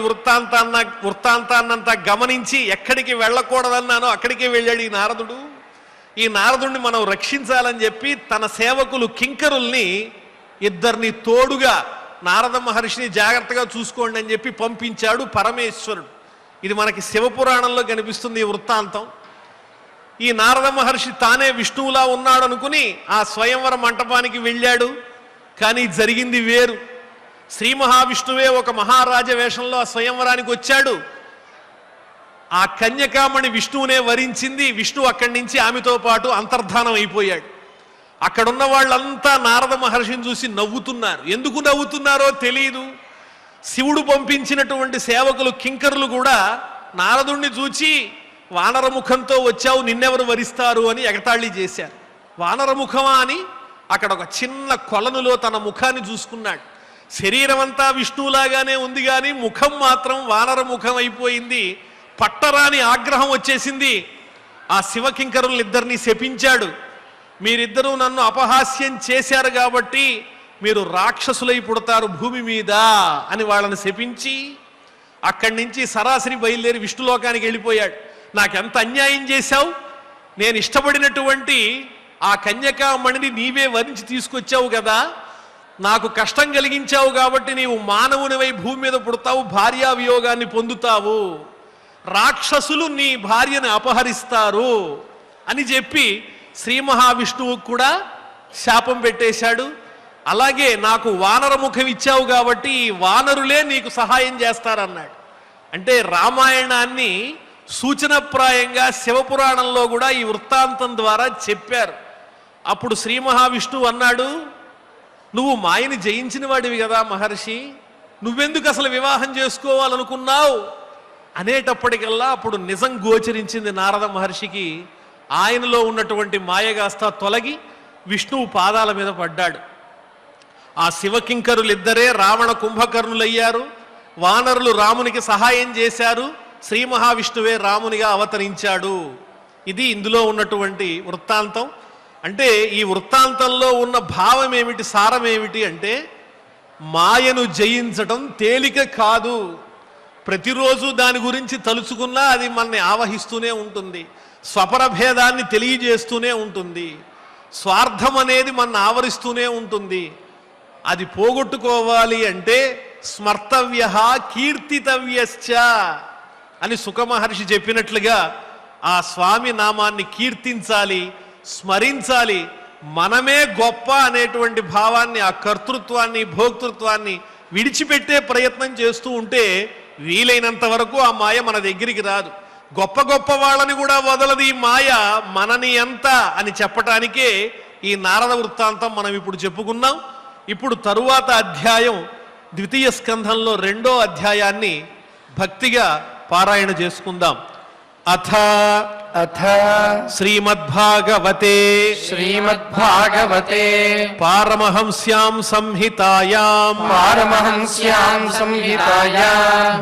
వృత్తాంతాన్నంతా గమనించి ఎక్కడికి వెళ్ళకూడదన్నానో అక్కడికే వెళ్ళాడు ఈ నారదుడు. ఈ నారదుడిని మనం రక్షించాలని చెప్పి తన సేవకులు కింకరుల్ని ఇద్దరిని తోడుగా నారద మహర్షిని జాగ్రత్తగా చూసుకోండి అని చెప్పి పంపించాడు పరమేశ్వరుడు. ఇది మనకి శివపురాణంలో కనిపిస్తుంది ఈ వృత్తాంతం. ఈ నారద మహర్షి తానే విష్ణువులా ఉన్నాడు అనుకుని ఆ స్వయంవర మంటపానికి వెళ్ళాడు. కానీ జరిగింది వేరు. శ్రీ మహావిష్ణువే ఒక మహారాజ వేషంలో ఆ స్వయంవరానికి వచ్చాడు. ఆ కన్యకామణి విష్ణువునే వరించింది. విష్ణువు అక్కడి నుంచి ఆమెతో పాటు అంతర్ధానం అయిపోయాడు. అక్కడున్న వాళ్ళంతా నారద మహర్షిని చూసి నవ్వుతున్నారు. ఎందుకు నవ్వుతున్నారో తెలియదు. శివుడు పంపించినటువంటి సేవకులు కింకరులు కూడా నారదుణ్ణి చూచి వానరముఖంతో వచ్చావు, నిన్నెవరు వరిస్తారు అని ఎగతాళి చేశారు. వానరముఖమా అని అక్కడ ఒక చిన్న కొలనులో తన ముఖాన్ని చూసుకున్నాడు. శరీరం అంతా విష్ణువులాగానే ఉంది, కానీ ముఖం మాత్రం వానరముఖం అయిపోయింది. పట్టరాని ఆగ్రహం వచ్చేసింది. ఆ శివకింకరులిద్దరినీ శపించాడు. మీరిద్దరూ నన్ను అపహాస్యం చేశారు కాబట్టి మీరు రాక్షసులై పుడతారు భూమి మీద అని వాళ్ళని శపించి అక్కడి నుంచి సరాసరి బయలుదేరి విష్ణులోకానికి వెళ్ళిపోయాడు. నాకెంత అన్యాయం చేశావు, నేను ఇష్టపడినటువంటి ఆ కన్యకామణిని నీవే వరించి తీసుకొచ్చావు కదా, నాకు కష్టం కలిగించావు కాబట్టి నీవు మానవునివై భూమి మీద పుడతావు, భార్యా వియోగాన్ని పొందుతావు, రాక్షసులు నీ భార్యను అపహరిస్తారు అని చెప్పి శ్రీ మహావిష్ణువుకు కూడా శాపం పెట్టేశాడు. అలాగే నాకు వానర ముఖం ఇచ్చావు కాబట్టి ఈ వానరులే నీకు సహాయం చేస్తారన్నాడు. అంటే రామాయణాన్ని సూచనప్రాయంగా శివపురాణంలో కూడా ఈ వృత్తాంతం ద్వారా చెప్పారు. అప్పుడు శ్రీ మహావిష్ణువు అన్నాడు, నువ్వు మాయని జయించిన వాడివి కదా మహర్షి, నువ్వెందుకు అసలు వివాహం చేసుకోవాలనుకున్నావు అనేటప్పటికల్లా అప్పుడు నిజం గోచరించింది నారద మహర్షికి. ఆయనలో ఉన్నటువంటి మాయగాస్త తొలగి విష్ణువు పాదాల మీద పడ్డాడు. ఆ శివకింకరులిద్దరే రావణ కుంభకర్ణులయ్యారు. వానరులు రామునికి సహాయం చేశారు. శ్రీ మహావిష్ణువే రామునిగా అవతరించాడు. ఇది ఇందులో ఉన్నటువంటి వృత్తాంతం. అంటే ఈ వృత్తాంతంలో ఉన్న భావం ఏమిటి, సారం ఏమిటి అంటే మాయను జయించటం తేలిక కాదు. ప్రతిరోజు దాని గురించి తలుచుకున్నా అది మనల్ని ఆవహిస్తూనే ఉంటుంది, స్వపరభేదాన్ని తెలియజేస్తూనే ఉంటుంది, స్వార్థం అనేది మన ఆవరిస్తూనే ఉంటుంది. అది పోగొట్టుకోవాలి అంటే స్మర్తవ్య కీర్తితవ్యశ్చ అని సుఖమహర్షి చెప్పినట్లుగా ఆ స్వామి నామాన్ని కీర్తించాలి, స్మరించాలి. మనమే గొప్ప అనేటువంటి భావాన్ని, ఆ కర్తృత్వాన్ని, భోక్తృత్వాన్ని విడిచిపెట్టే ప్రయత్నం చేస్తూ ఉంటే వీలైనంత వరకు ఆ మాయ మన దగ్గరికి రాదు. గొప్ప గొప్ప వాళ్ళని కూడా వదలది ఈ మాయ, మనని ఎంత అని చెప్పటానికే ఈ నారద వృత్తాంతం మనం ఇప్పుడు చెప్పుకున్నాం. ఇప్పుడు తరువాత అధ్యాయం ద్వితీయ స్కంధంలో 2వ అధ్యాయాన్ని భక్తిగా పారాయణ చేసుకుందాం. అథ శ్రీమద్భాగవతే పారమహంస్యాం సంహితాయాం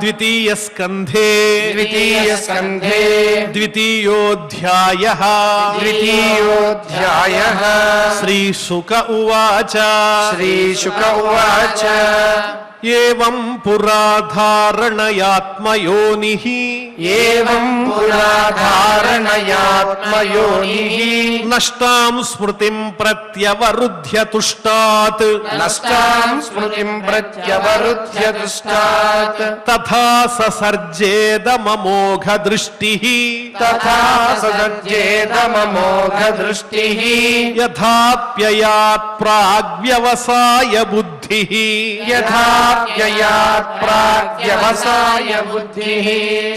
ద్వితీయ స్కంధే ద్వితీయోధ్యాయః శ్రీశుక ఉవాచ ఏవం పురాధారణయాత్మయోనిః నష్టాం స్మృతిం ప్రత్యవరుధ్య తుష్టాత్ తథా ససర్జేదమమోఘ దృష్టిః యథాప్యయాత్ ప్రాగ్వ్యవసాయ బుద్ధిః व्ययात् प्राग्व्यवसाय बुद्धिः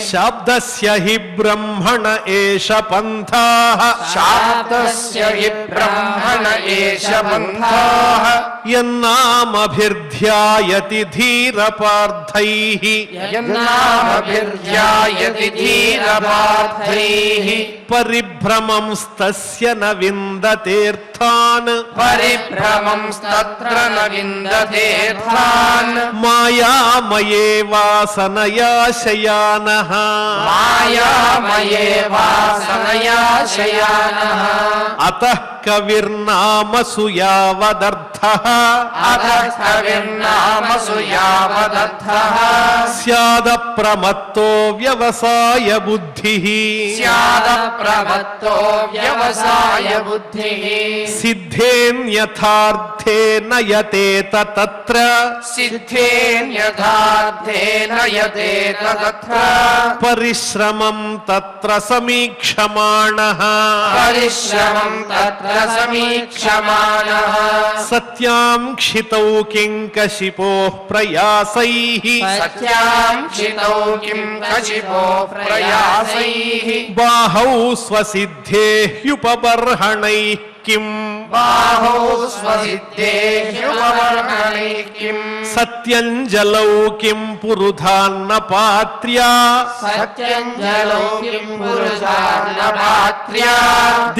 శాబ్దస్య హి బ్రహ్మణ ఏష పంథాః शाब्दस्य हि ब्रह्मण एष बन्धाः యన్నామభిర్ధ్యాయతి ధీరపార్థైః यन्नामभिर्ध्यायति धीरपार्थैः పరిభ్రమంస్తస్య న విందతేర్థాన్ परिभ्रमंस्तत्र न विन्दतेऽर्थान् మాయామయే వాసనయా శయానః मायामये वासनया शयानः అతః కవిర్నామసు యావదర్థః अतः कविर्नामसु यावदर्थः స్యాదప్రమత్తో వ్యవసాయ బుద్ధిః स्यादप्रमत्तो व्यवसाय बुद्धिः సిద్ధేన్యథార్థేన యతేత తత్ర सिद्धेन्यथार्थेन यतेत तत्र పరిశ్రమం తత్ర సమీక్షమాణః परिश्रमं तत्र समीक्षमाणः సత్యాం క్షితౌ కింకశిపోః ప్రయాసైః सत्यां क्षितौ किं कशिपो प्रयासैः బాహౌ స్వసిద్ధేహ్యుపబర్హణైః కిం बाहौ स्वसिद्धेह्युपवर्णनैः किम् సత్యంజలౌ కిం పురుధాన్నపాత్ర్యా सत्यञ्जलौ किं पुरुषार्णपात्र्या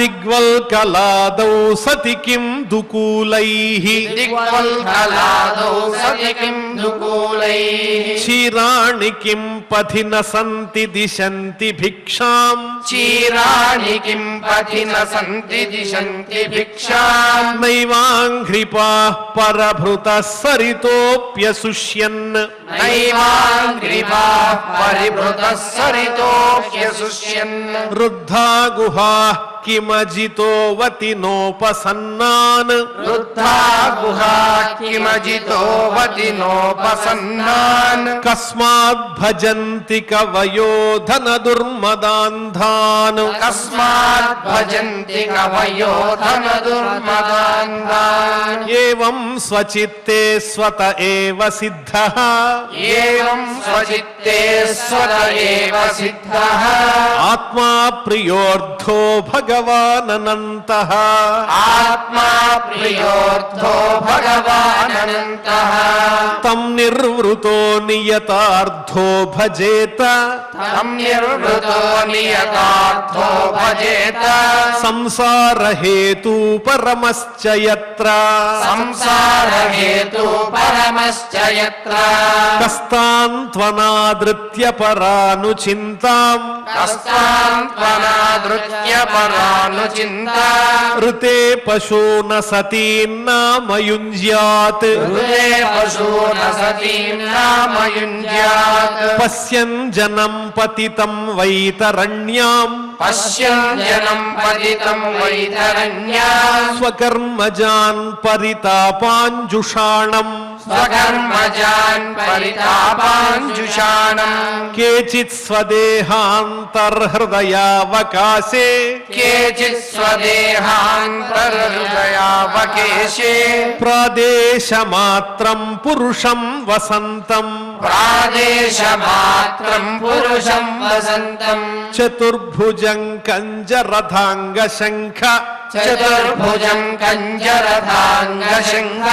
దిగ్వల్కలాదౌ సతి కిం దుకూలైః दिग्वल्कलादौ सति किं दुकूलैः క్షీరాణి కిం పథి న సంతి దిశంతి భిక్షాం क्षीराणि किं पथि न सन्ति दिशन्ति भिक्षाम् నైవాంఘ్రిపాః పరభృతः సరితోప్యశుష్యన్ नैवाङ्घ्रिपाः परिभृतः सरितोऽप्यशुष्यन् వృద్ధా గుహాః కిమజితోవతి నోపసన్నాన్ वृद्धा गुहा किमजितो वति नोपसन्नान् కస్మాద్ భజంతి కవయో ధన దుర్మదాంధాన్ कस्मात् भजन्ति कवयो धनदुर्मदान्तान् ఏవం స్వచిత్తే స్వత ఏవ సిద్ధః एवं स्वचित्ते स्वत एव सिद्धः ఆత్మా ప్రియోర్థో భగవాననంతః आत्मा प्रियोऽर्थो भगवानन्तः తం నిర్వృతో నియతార్థో భజేత तं निर्वृतो नियतार्थो भजेत సంసారహేతు పరమశ్చ యత్ర संसारहेतु परमश्च यत्र కస్తాన్త్వనాదృత్య పరానుచింతాం कस्तान्त्वनादृत्य परानुचिन्ता ఋతే పశూన సతీన్నామయుంజ్యాత్ हृदे पशु न सतीं नामयुञ्ज्यात् పశ్యన్ జనం పతితం వైతరణ్యాం पश्यन् जनं पतितं वैतरण्या స్వకర్మజాన్ పరితాపాంజుషాణం स्वकर्मजान् परितापाञ्जुषाणम् కేచిత్ స్వదేహాంతర్హృదయావకాశే केचित् स्वदेहान्तर्हृदयावकेशे ప్రాదేశమాత్రం పురుషం వసంతం प्रादेशमात्रं पुरुषं वसन्तम् చతుర్భుజం కంజరథాంగ శంఖ चतुर्भुजं कञ्जरथाङ्गशङ्ख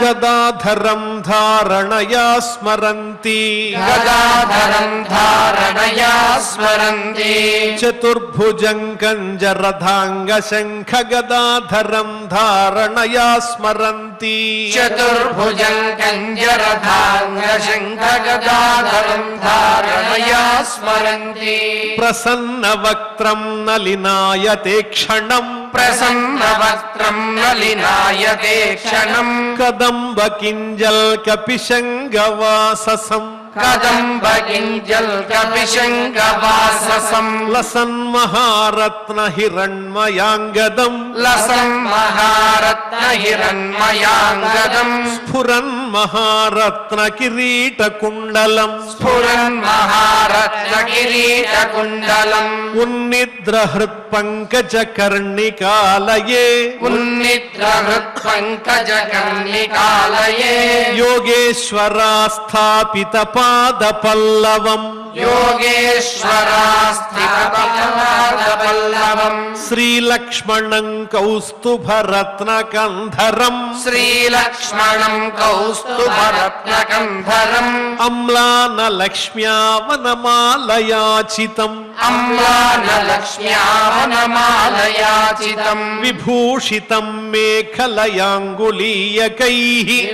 గదాధరం ధారణయా స్మరంతి गदाधरं धारणया स्मरन्ति చతుర్భుజం కంజరథాంగ శంఖ గదాధరం ధారణయా స్మరంతి चतुर्भुजं कञ्जरथाङ्गशङ्ख गदाधरं धारणया स्मरन्ति ప్రసన్నవక్త్రం నలినాయతే క్షణం प्रसन्नवक्त्रं नलिनायते क्षणम् కదంబ కింజల్ కపిశంగవాససం कदम्बकिञ्जल्कपिशङ्गवाससम् లసన్మహారత్న హిరణ్మయాంగదం लसन् महारत्नहिरण्मयाङ्गदम् స్ఫురన్ మహారత్న కిరీట కుండలం స్ఫురన్మహారత్న కిరీటకుండలం ఉన్నిద్ర హృత్పంకజ కర్ణికాలయే ఉన్నిద్ర హృత్పంకజ కర్ణికాలయే యోగేశ్వరా స్థాపిత పాద పల్లవం యోగేశ్వరాస్థితపల్లవం శ్రీలక్ష్మణం కౌస్తుభరత్నకంధరం శ్రీలక్ష్మణం కౌస్తుభరత్నకంధరం అమ్లానలక్ష్మ్యావనమాలయాచితం అమ్లానలక్ష్మ్యావనమాలయాచితం విభూషితం మేఖలయాంగులీయకైః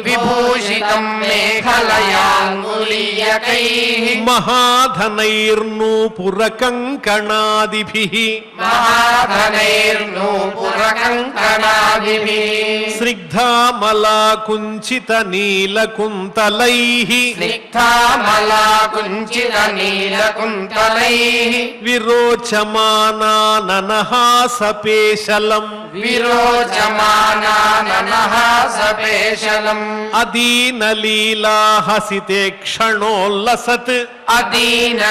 విభూషితం మేఖలయాంగులీయకైః మహాధనైర్నూపురకంకణాదిభిః మహాధనైర్నూపురకంకణాదిభిః స్నిగ్ధామలాకుంచిత నీలకుంతలైః స్నిగ్ధామలాకుంచిత నీలకుంతలైః విరోచమానాననహాసపేశలం విరోచమానాననహాసపేశలం అదీనలీలాహసితే క్షణోల్లసత్ అదీనలీలాహసితే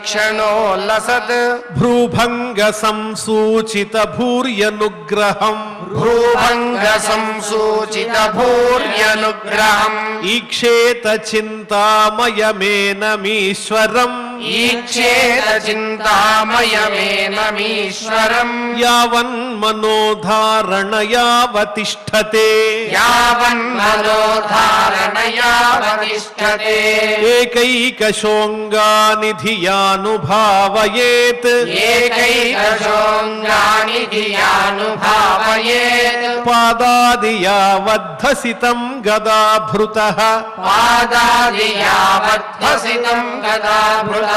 క్షణోల్లసత్ భ్రూభంగ సంసూచిత భూర్యనుగ్రహం భ్రూభంగ సంసూచిత భూర్యనుగ్రహం ఈక్షేత చింతామయమేనమీశ్వరం ఈక్షేత చింతామయమేనమీశ్వరం యావన్మనోధారణయావతిష్ఠతే యావన్మనోధారణయావతిష్ఠతే ఏకైకశోంగానిధియానుభావయేత్ ఏకైకశోంగాని ధియానుభావయేత్ పాదాదియావద్ధసితం గదాభృతః పాదాదియావద్ధసితం గదాభృతః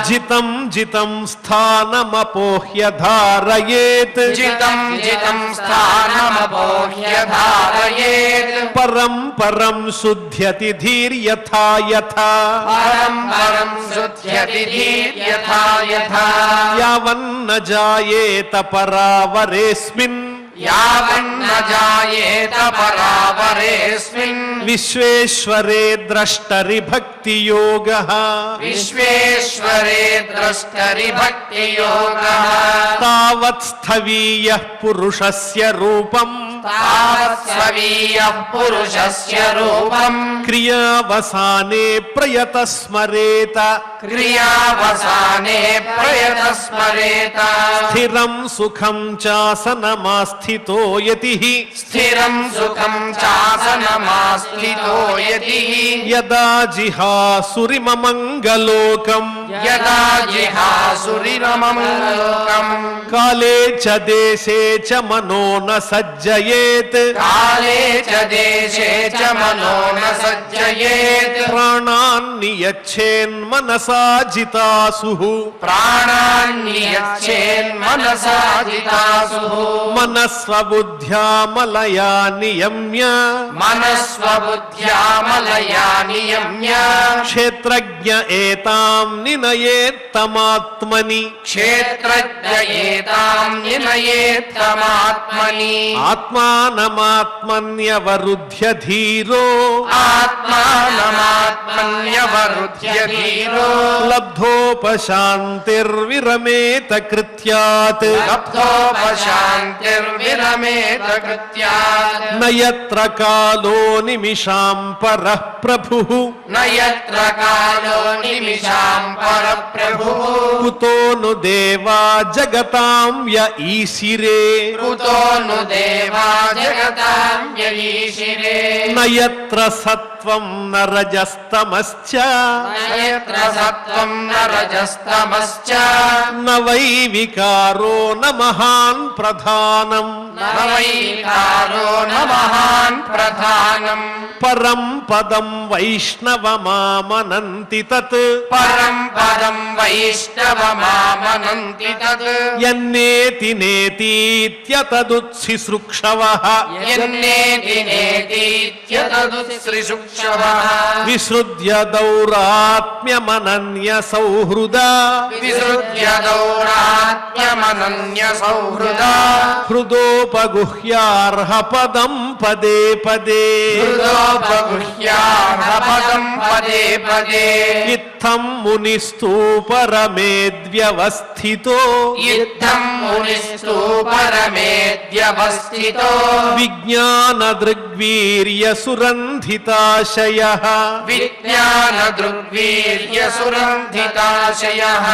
జితం జితం స్థానమపోహ్య ధారయేత్ జితం జితం స్థానమపోహ్య ధారయేత్ పరం పరం శుద్ధ్యతి ధీర్యథా యథా పరం పరం శుద్ధ్యతి ధీర్యథా యథా యావన్న జాయేత పరావరేస్మిన్ యావన్న జాయేత పరావరేస్మిన్ విశ్వేశ్వరే ద్రష్టరి భక్తియోగః విశ్వేశ్వరే ద్రష్టరి భక్తియోగః తావత్ స్థవీయః పురుషస్య రూపం తావత్స్వీయః పురుషస్య రూపం క్రియావసానే ప్రయతస్మరేత క్రియావసానే ప్రయతస్మరేత స్థిరం సుఖం చాసనమాస్థితో యతిః స్థిరం సుఖం చాసనమాస్థితో యతిః యదా జిహాసురిమమంగలోకం యదా జిహాసురిమమంగళం కాలే చ దేశే చ మనో న సజ్జయేత్ కాలే చ దేశే చ మనో న సజ్జయేత్ ప్రాణాన్ని యచ్చేన్మనసా జితాసుః ప్రాణాన్నియచ్చేన్మనసా జితాసుః మనస్వబుద్ధ్యామలయా నియమ్య మనస్వబుద్ధ్యామలయా నియమ్య క్షేత్రజ్ఞ ఏతాం నినయేత్తమాత్మని క్షేత్రజ్ఞ ఏతాం నినయేత్తమాత్మని ఆత్మానమాత్మన్యవరుధ్య ధీరో ఆత్మానమాత్మన్యవరుధ్య ధీరో లబ్ధోపశాంతిర్విరమేత కృత్యాత్ లబ్ధోపశాంతిర్విరమేత కృత్యాత్ నయత్ర కాలో నిమిషాం పరః ప్రభుః న యత్ర కాలో నిమిషాం పరప్రభుః కుతో ను దేవా జగతాం య ఈశిరే కుతో ను దేవా జగతాం యయీశిరే నయత్ర సత్వం న రజస్తమశ్చ నయత్ర సత్వం న రజస్తమశ్చ న వై వికారో న మహాన్ ప్రధానం న వైకారో న మహాన్ ప్రధానం పరం పదం వైష్ణవమామనంతి తత్ పరం పదం వైష్ణవమామనంతి తత్ యన్నేతి నేతీత్యతదుత్సిసృక్షవః యన్నేతి నేతీత్య ददुत्सृषुक्षवः విసృజ్య దౌరాత్మ్యమనన్య సౌహృద विसृज्य दौरात्म्यमनन्य सौहृदा హృదోపగుహ్యార్హ పదం పదే పదే हृदोपगुह्यार्हपदम् पदे पदे ఇత్థం మునిస్తూ పరమేద్వ్యవస్థితో इत्थम् मुनिस्तु परमेद्यवस्थितो విజ్ఞాన దృగ్వీర్య సురంధితాశయ विज्ञानदृग्वीर्यसुरन्धिताशयः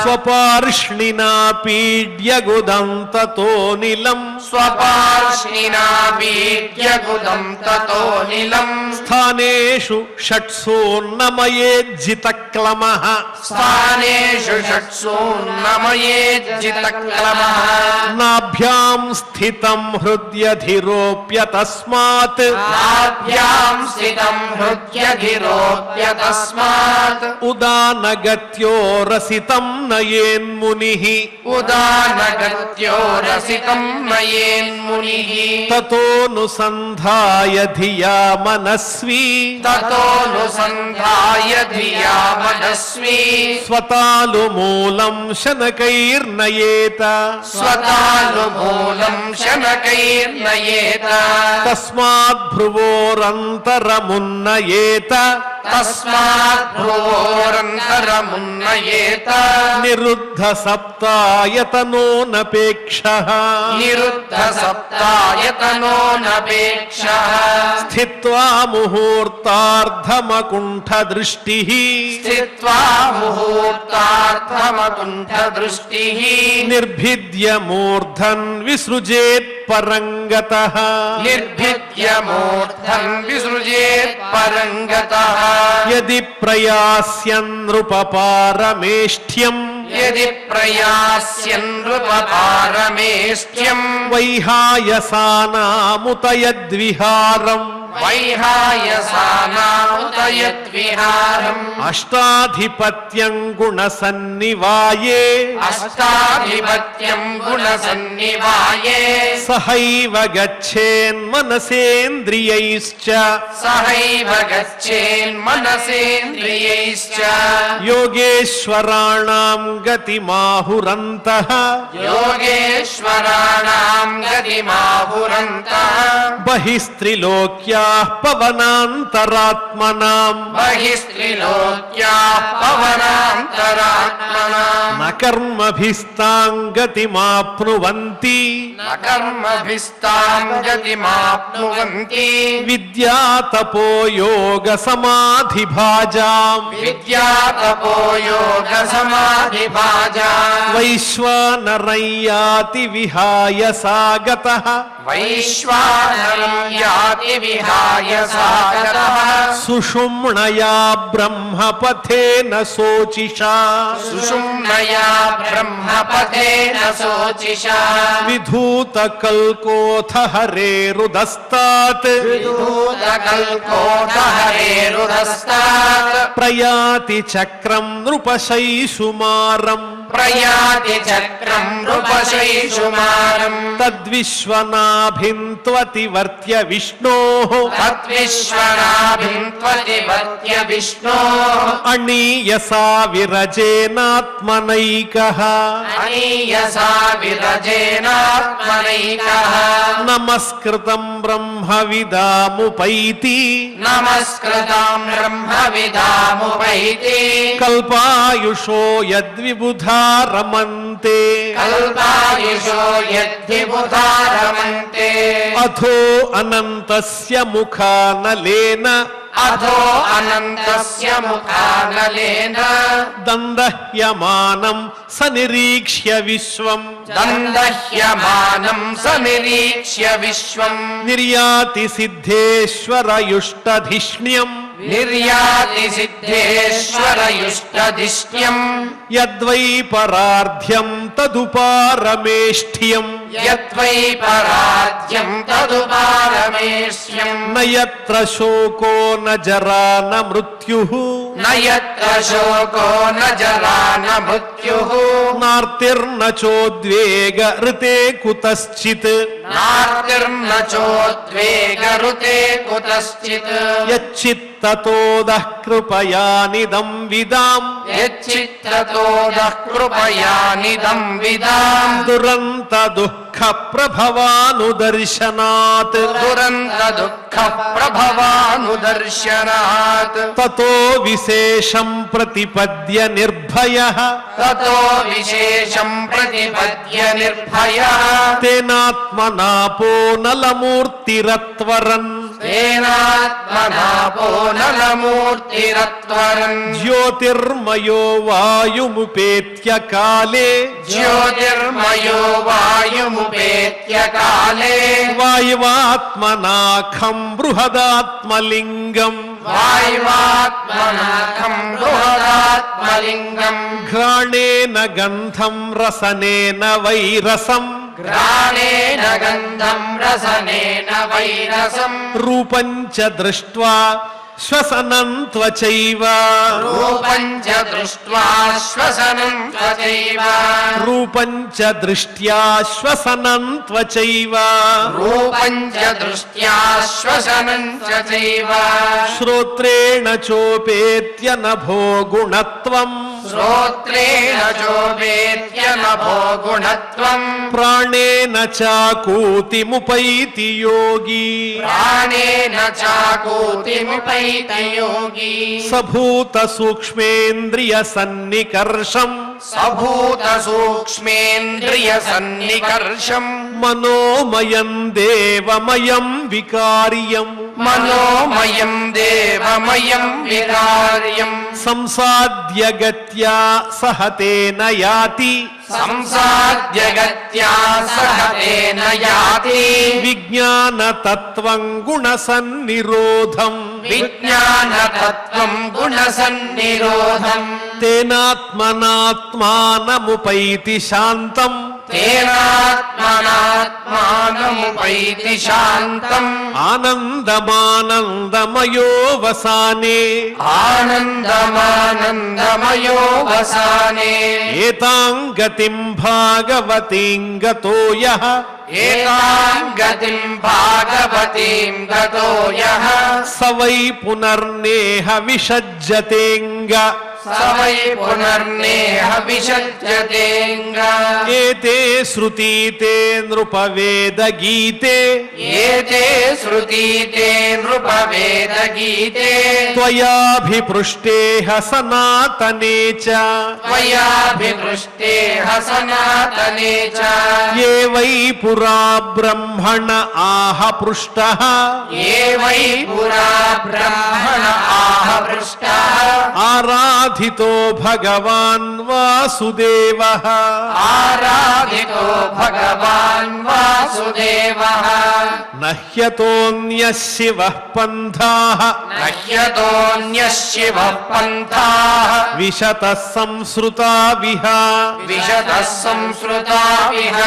స్వపార్ష్ణినా పీడ్య గుదంతతో నిలం स्वपार्ष्णिना बीड्यगुदम् ततो निलम् స్థానేషు షట్సోన్నమయేజ్జితక్లమః स्थानेषु षट्सून्नमयेज्जितक्लमः నాభ్యాం స్థితం హృద్యధిరోప్య తస్మాత్ नाभ्याम् स्थितम् हृद्यधिरोप्य तस्मात् ఉదానగత్యో రసితం నయేన్మునిః उदानगत्यो रसिकम् नयेन्मुनिः తతోనుసంధాయ ధియా మనస్వీ ततोऽनुसन्धाय धिया मनस्वी స్వతాలుమూలం శనకైర్నయేత स्वतानुमूलम् शनकैर्नयेत తస్మాత్ భ్రువోరంతరమున్నయేత तस्मात् भ्रुवोरन्तरमुन्नयेत నిరుద్ధ సప్తాయతనోనపేక్షః निरुद्ध सप्तायतनोऽनपेक्षः స్థిత్వా ముహూర్తార్ధమకుంఠ దృష్టిః स्थित्वा मुहूर्तार्थमकुण्ठदृष्टिः నిర్భిద్య మూర్ధన్ విసృజేత్ పరంగతః निर्भिद्य मूर्धम् विसृजेत् परङ्गतः యది ప్రయాస్యన్ నృపపారమేష్ఠ్యం यदि प्रयास्यन् नृपपारमेष्ठ्यम् వైహాయసానాముతయద్విహారం वैहायसानामुदयद्विहारम् అష్టాధిపత్యం గుణసన్నివాయే अष्टाधिपत्यम् गुणसन्निवाये సహైవ గచ్చేన్మనసేంద్రియైశ్చ सहैव गच्छेन्मनसेन्द्रियैश्च యోగేశ్వరాణాం గతిమాహురంతః योगेश्वराणाम् गतिमाहुरन्तः బహిస్త్రిలోక్యాః పవనాంతరాత్మనాం बहिस्त्रिलोक्याः पवनान्तरात्मनाम् న కర్మభిస్తాం గతిమాప్నువంతి न कर्मभिस्ताम् गतिमाप्नुवन्ति విద్యా తపో యోగ సమాధిభాజాం विद्यातपो योगसमाधिभाजा వైశ్వానరం యాతి విహాయ సాగతః वैश्वानरम् याति विहाय सागरः సుషుమ్ణయా బ్రహ్మపథేన శోచిషా सुषुम्नया ब्रह्मपथेन शोचिषा విధూతకల్కోథ హరేరుదస్తాత్ विधूतकल्कोटहरेरुदस्तात् ప్రయాతి చక్రం నృపశైషుమారం प्रयाति चक्रम् नृपशैषुमारम् తద్విశ్వనాభింత్వతివర్త్య విష్ణోః तद्विश्वनाभिम् त्वतिपत्य विष्णोः అణీయసా విరజేనాత్మనైకః अनीयसा विरजेनात्मनैकः నమస్కృతం బ్రహ్మవిదాముపైతి नमस्कृताम् ब्रह्मविदामुपैति కల్పాయుషో యద్విబుధా రమంతే कल्पायुषो यद्विबुधा रमन्ते అథో అనంతస్య ముఖానలేన अधो अनन्तस्य मुखानलेन దందహ్యమానం సనిరీక్ష్య విశ్వం दन्दह्यमानम् स निरीक्ष्य विश्वम् నిర్యాతి సిద్ధేశ్వరయుష్టధిష్ణ్యం निर्याति सिद्धेश्वरयुष्टधिष्ण्यम् యద్వై పరార్ధ్యం తదుపారమేష్ఠ్యం యత్వై పరాధ్యం తదుపారమేష్యం న యత్ర శోకో న జరా న మృత్యుః న యత్ర శోకో న జరా న మృత్యుః నార్తిర్న చోద్వేగ ఋతే కుతశ్చిత్ నార్తిర్న చోద్వేగరుతే కుతశ్చిత్ యచ్చిత్తతోదః కృపయానిదం విదాం యచ్చిత్తతోదః కృపయానిదం విదాం దురంత దుఃఖ ప్రభవానుదర్శనాత్ దురంత దుఃఖ ప్రభవానుదర్శనాత్ తతో విశేషం ప్రతిపద్య నిర్భయః తతో విశేషం ప్రతిపద్య నిర్భయః తేనాత్మనాపో నలమూర్తిరత్వరన్ తేనాత్మనాపో నలమూర్తిరత్వరన్ జ్యోతిర్మయో వాయుముపేత్య కాలే జ్యోతిర్మయో వాయుముపేత్య కాలే వాయువాత్మనాఖం బృహదాత్మలింగం వాయువాత్మనాఖం బృహదాత్మలింగం ఘ్రాణేన గంధం రసనేన వైరసం ఘ్రాణేన గంధం రసనేన వైరసం రూపం చ దృష్ట్వా శ్వసనం త్వచైవ రూపం చ దృష్ట్వా శ్వసనం త్వచైవ రూపం చ దృష్ట్యా శ్వసనం త్వచైవ రూపం చ దృష్ట్యా శ్వసనం చైవ శ్రోత్రేణ చోపేత్య నభో గుణత్వం శ్రోత్రేణ చోపేత్య నభో గుణత్వం ప్రాణేన చాకూతిముపైతి యోగి ప్రాణేన చాకూతిముపైతి యోగి సభూత సూక్ష్మేంద్రియ సన్నికర్షం సభూత సూక్ష్మేంద్రియ సన్నికర్షం మనోమయం దేవమయం వికార్యం మనోమయం దేవమయం వికార్యం సంసాద్య గత్యా సహతేన యాతి సంసాద్యగత్యా సహతేన యాతి విజ్ఞాన తత్వం గుణ సన్నిరోధం విజ్ఞానతత్వం గుణసన్నిరోధం తేనాత్మనాత్మానముపైతి శాంతం తేనాత్మనాత్మానముపైతి శాంతం ఆనందమానందమయో వసానే ఆనందమానందమయో వసానే ఏతాం గతిం భాగవతీం గతో యః ఏతాం గతిం భాగవతీం గతో యః స వై పునర్నేహ విషజ్జతేంగ స వై పునర్నేహ విషజ్యతేంగ ఏతే శ్రుతీతే నృపవేద గీతే ఏతే శ్రుతీతే నృపవేద గీతే త్వయాభిపృష్టేహ సనాతనే చ త్వయాభిపృష్టేహ సనాతనే చ ఏ వై పురా బ్రహ్మణ ఆహ పృష్టః ఏ వై పురా బ్రహ్మణ ఆహ పృష్టః ఆరాధితో భగవాన్ వాసుదేవః ఆరాధితో భగవాన్ వాసుదేవః నహ్యతోన్యః శివః పంథాః నహ్యతోన్యః శివః పంథాః విశతః సంస్రుతా విహ విశతః సంస్కృతా విహ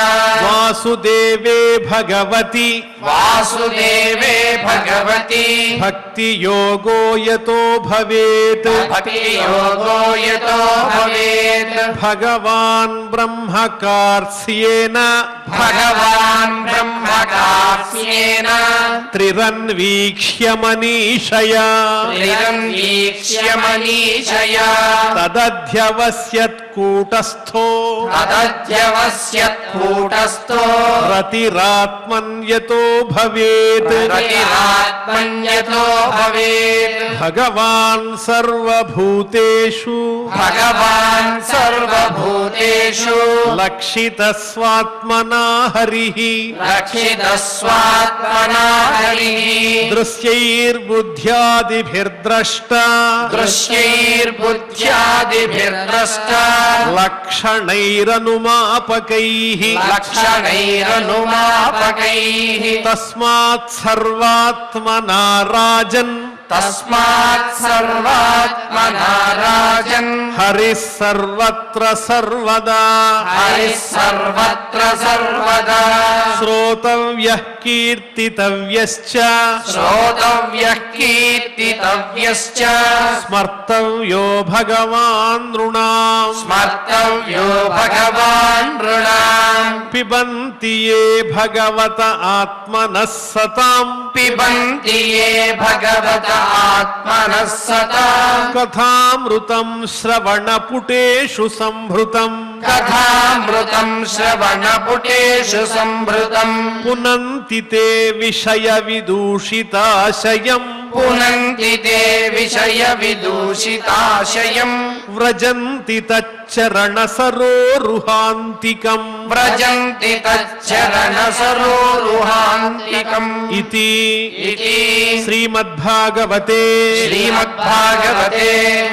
వాసుదేవే భగవతి వాసుదేవే భగవతి భక్తి యోగో యతో భవేత్ భక్తి యోగో యతో భవేత్ భగవాన్ బ్రహ్మకార్స్యేన భగవాన్ బ్రహ్మకార్స్యేన త్రిరన్వీక్ష్య మనీషయా త్రిరన్వీక్ష్య మనీషయా తదధ్యవస్యత్ కూటస్థో తదధ్యవస్యత్ కూటస్థో రతిరాత్మన్యతో భవేత్ రతిరాత్మన్యతో భవేత్ భగవాన్ సర్వభూతేషు భగవాన్ సర్వభూతేషు లక్షితः స్వాత్మనా హరిః రక్షితస్వాత్మనా హరిః దృశ్యైర్బుద్ధ్యాదిభిర్ద్రష్ట దృశ్యైర్బుద్ధ్యాదిభిర్ద్రష్ట లక్షణైరనుమాపకైః లక్షణైరనుమాపకైః తస్మాత్ సర్వాత్మనా రాజన్ తస్మాత్ సర్వాత్మనా రాజన్ హరిః సర్వత్ర సర్వదా హరిః సర్వత్ర సర్వదా శ్రోతవ్యః కీర్తితవ్యశ్చ శ్రోతవ్యః కీర్తితవ్యశ్చ స్మర్తవ్యో భగవాన్ నృణాం స్మర్తవ్యో భగవాన్ నృణాం పిబంతి యే భగవత ఆత్మనః సతాం పిబంతి యే భగవత ఆత్మనః సతాం కథామృతం శ్రవణపుటేషు సంభృతం కథామృతం శ్రవణపుటేషు సంభృతం పునంతి తే విషయ విదూషితాశయం పునంతి తే విషయ విదూషితాశయం వ్రజంతి తచ్చరణ సరోరుహాంతికం వ్రజంతి తచ్చరణ సరోరుహాంతికం ఇతి ఇతి శ్రీమద్భాగవతే శ్రీమద్భాగవతే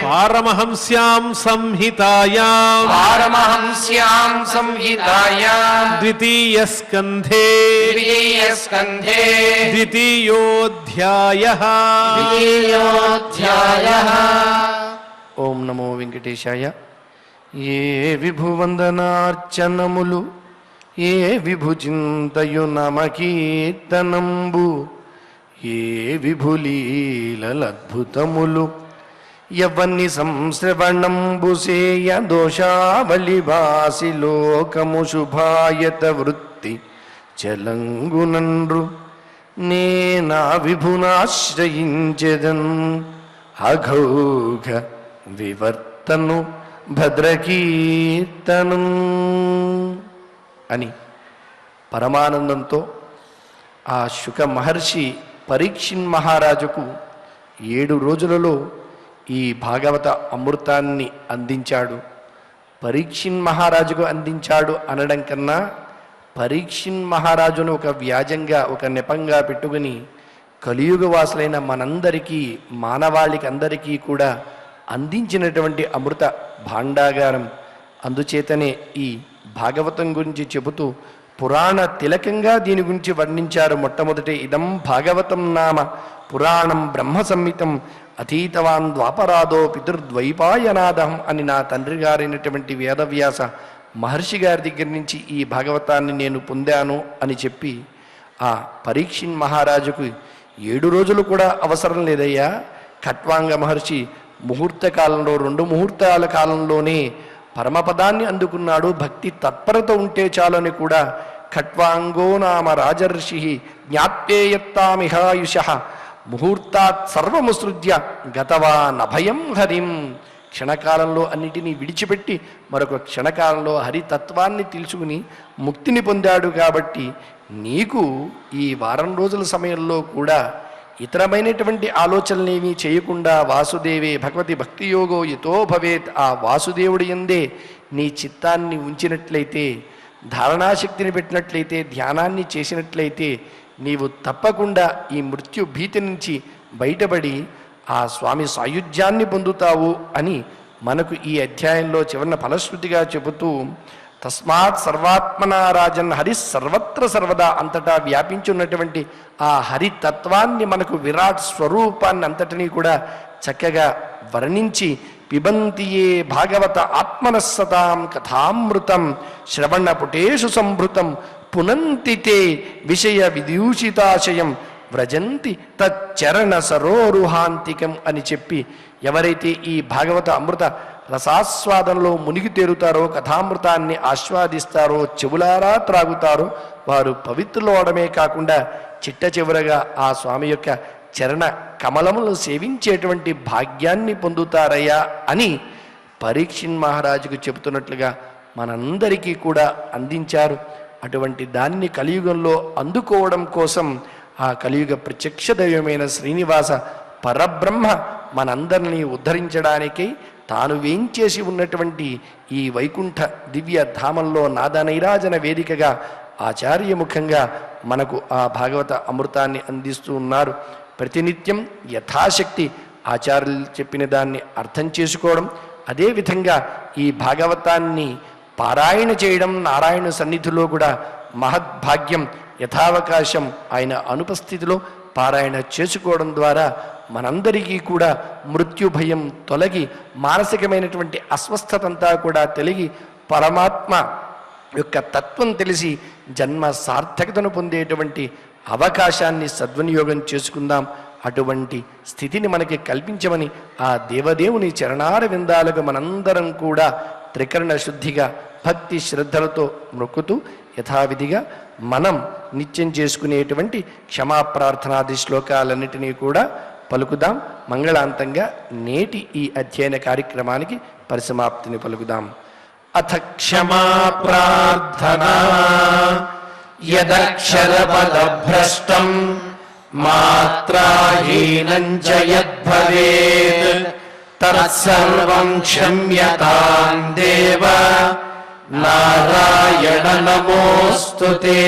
పారమహంస్యాం సంహితాయాం పారమహంస్యాం సంహితాయాం ద్వితీయ స్కంధే ద్వితీయ స్కంధే ద్వితీయోధ్యాయః ద్వితీయోధ్యాయః. ఓం నమో వెంకటేశాయ. ఏ విభువందనార్చనములు ఏ విభుచింతయు నమకీర్తనంబు ఏ విభులీలద్భుతములు యవన్ని సంశ్రవణంబు సేయ దోషావళి వాసి లోకము శుభాయత వృత్తి చలంగునండ్రు నేనా విభునాశ్రయించెదన్ అఘౌఘ వివర్తను భద్రకీర్తనం అని పరమానందంతో ఆ శుక మహర్షి పరీక్షిన్ మహారాజుకు 7 రోజులలో ఈ భాగవత అమృతాన్ని అందించాడు. పరీక్షిన్ మహారాజుకు అందించాడు అనడం కన్నా పరీక్షిన్ మహారాజును ఒక వ్యాజంగా ఒక నెపంగా పెట్టుకుని కలియుగ వాసులైన మనందరికీ మానవాళికి అందరికీ కూడా అందించినటువంటి అమృత భాండాగారం. అందుచేతనే ఈ భాగవతం గురించి చెబుతూ పురాణ తిలకంగా దీని గురించి వర్ణించారు. మొట్టమొదటి ఇదం భాగవతం నామ పురాణం బ్రహ్మ సంహితం అతీతవాన్ ద్వాపరాదో పితృద్వైపాయనాదం అని నా తండ్రి గారైనటువంటి వేదవ్యాస మహర్షి గారి దగ్గర నుంచి ఈ భాగవతాన్ని నేను పొందాను అని చెప్పి ఆ పరీక్షిన్ మహారాజుకు 7 రోజులు కూడా అవసరం లేదయ్యా. ఖట్వాంగ మహర్షి ముహూర్త కాలంలో 2 ముహూర్తాల కాలంలోనే పరమపదాన్ని అందుకున్నాడు. భక్తి తత్పరత ఉంటే చాలని కూడా ఖట్వాంగో నామ రాజర్షి జ్ఞాత్యేయత్తామిహాయుష ముహూర్తాత్ సర్వముసృజ్య గతవా నభయం హరిం. క్షణకాలంలో అన్నిటినీ విడిచిపెట్టి మరొక క్షణకాలంలో హరితత్వాన్ని తెలుసుకుని ముక్తిని పొందాడు. కాబట్టి నీకు ఈ వారం రోజుల సమయంలో కూడా ఇతరమైనటువంటి ఆలోచనలేమీ చేయకుండా వాసుదేవే భగవతి భక్తియోగో యతో భవేత్, ఆ వాసుదేవుడి యందే నీ చిత్తాన్ని ఉంచినట్లయితే, ధారణాశక్తిని పెట్టినట్లయితే, ధ్యానాన్ని చేసినట్లయితే నీవు తప్పకుండా ఈ మృత్యు భీతి నుంచి బయటపడి ఆ స్వామి సాయుధ్యాన్ని పొందుతావు అని మనకు ఈ అధ్యాయంలో చివరిన ఫలశ్రుతిగా చెబుతూ తస్మాత్ సర్వాత్మనా రాజన్ హరి సర్వత్ర సర్వదా అంతటా వ్యాపించున్నటువంటి ఆ హరితత్వాన్ని మనకు విరాట్ స్వరూపాన్ని అంతటినీ కూడా చక్కగా వర్ణించి పిబంతియే భాగవత ఆత్మనస్సతాం కథామృతం శ్రవణపుటేషు సంభృతం పునంతి తే విషయ విదూషితాశయం వ్రజంతి తచ్చరణ సరోరుహాంతికం అని చెప్పి ఎవరైతే ఈ భాగవత అమృత రసాస్వాదంలో మునిగి తేరుతారో, కథామృతాన్ని ఆస్వాదిస్తారో, చెవులారా త్రాగుతారో వారు పవిత్రులవడమే కాకుండా చిట్ట చివరగా ఆ స్వామి యొక్క చరణ కమలములను సేవించేటువంటి భాగ్యాన్ని పొందుతారయ్యా అని పరీక్షిన్ మహారాజుకు చెబుతున్నట్లుగా మనందరికీ కూడా అందించారు. అటువంటి దాన్ని కలియుగంలో అందుకోవడం కోసం ఆ కలియుగ ప్రత్యక్ష దైవమైన శ్రీనివాస పరబ్రహ్మ మనందరినీ ఉద్ధరించడానికై తాను వేంచేసి ఉన్నటువంటి ఈ వైకుంఠ దివ్య ధామంలో నాదనైరాజన వేదికగా ఆచార్యముఖంగా మనకు ఆ భాగవత అమృతాన్ని అందిస్తూ ఉన్నారు. ప్రతినిత్యం యథాశక్తి ఆచార్యులు చెప్పిన దాన్ని అర్థం చేసుకోవడం, అదేవిధంగా ఈ భాగవతాన్ని పారాయణ చేయడం నారాయణ సన్నిధిలో కూడా మహద్భాగ్యం. యథావకాశం ఆయన అనుపస్థితిలో పారాయణ చేసుకోవడం ద్వారా మనందరికీ కూడా మృత్యు భయం తొలగి మానసికమైనటువంటి అస్వస్థతంతా కూడా తొలగి పరమాత్మ యొక్క తత్వం తెలిసి జన్మ సార్థకతను పొందేటువంటి అవకాశాన్ని సద్వినియోగం చేసుకుందాం. అటువంటి స్థితిని మనకి కల్పించమని ఆ దేవదేవుని చరణార విందాలకు మనందరం కూడా త్రికరణ శుద్ధిగా భక్తి శ్రద్ధలతో మొక్కుతూ యథావిధిగా మనం నిత్యం చేసుకునేటువంటి క్షమాప్రార్థనాది శ్లోకాలన్నిటినీ కూడా పలుకుదాం. మంగళాంతంగా నేటి ఈ అధ్యయన కార్యక్రమానికి పరిసమాప్తిని పలుకుదాం. అథ క్షమా ప్రార్థనా యదక్షరపదభ్రష్టం మాత్రాహీనం చ యద్భవేత్ తత్సర్వం క్షమ్యతాం దేవ నారాయణ నమోస్తుతే.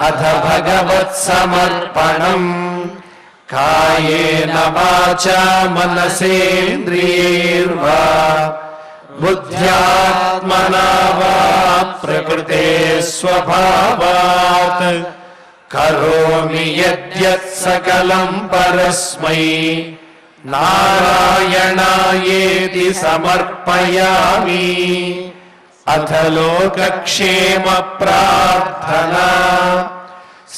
అథ భగవత్సమర్పణం కాయేన వాచా మనసేంద్రియైర్వా బుద్ధ్యాత్మనా వా ప్రకృతే స్వభావాత్ కరోమి యద్యత్ సకలం పరస్మై నారాయణాయేతి సమర్పయామి. అథ లోకక్షేమ ప్రార్థనా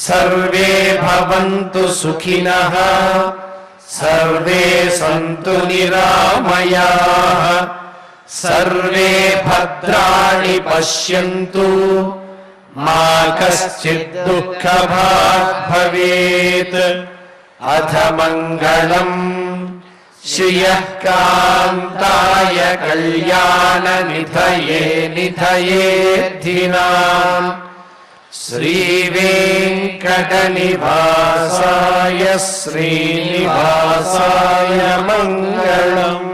సర్వే భవంతు సుఖినః సర్వే సంతు నిరామయాః సర్వే భద్రాణి పశ్యంతు మా కశ్చిద్ దుఃఖభాగ్ భవేత్. అథ మంగళం శ్రియః కాంతాయ కళ్యాణ నిధయే నిధయేద్ధినాం శ్రీవేంకటనివాసాయ శ్రీనివాసాయ మంగళం.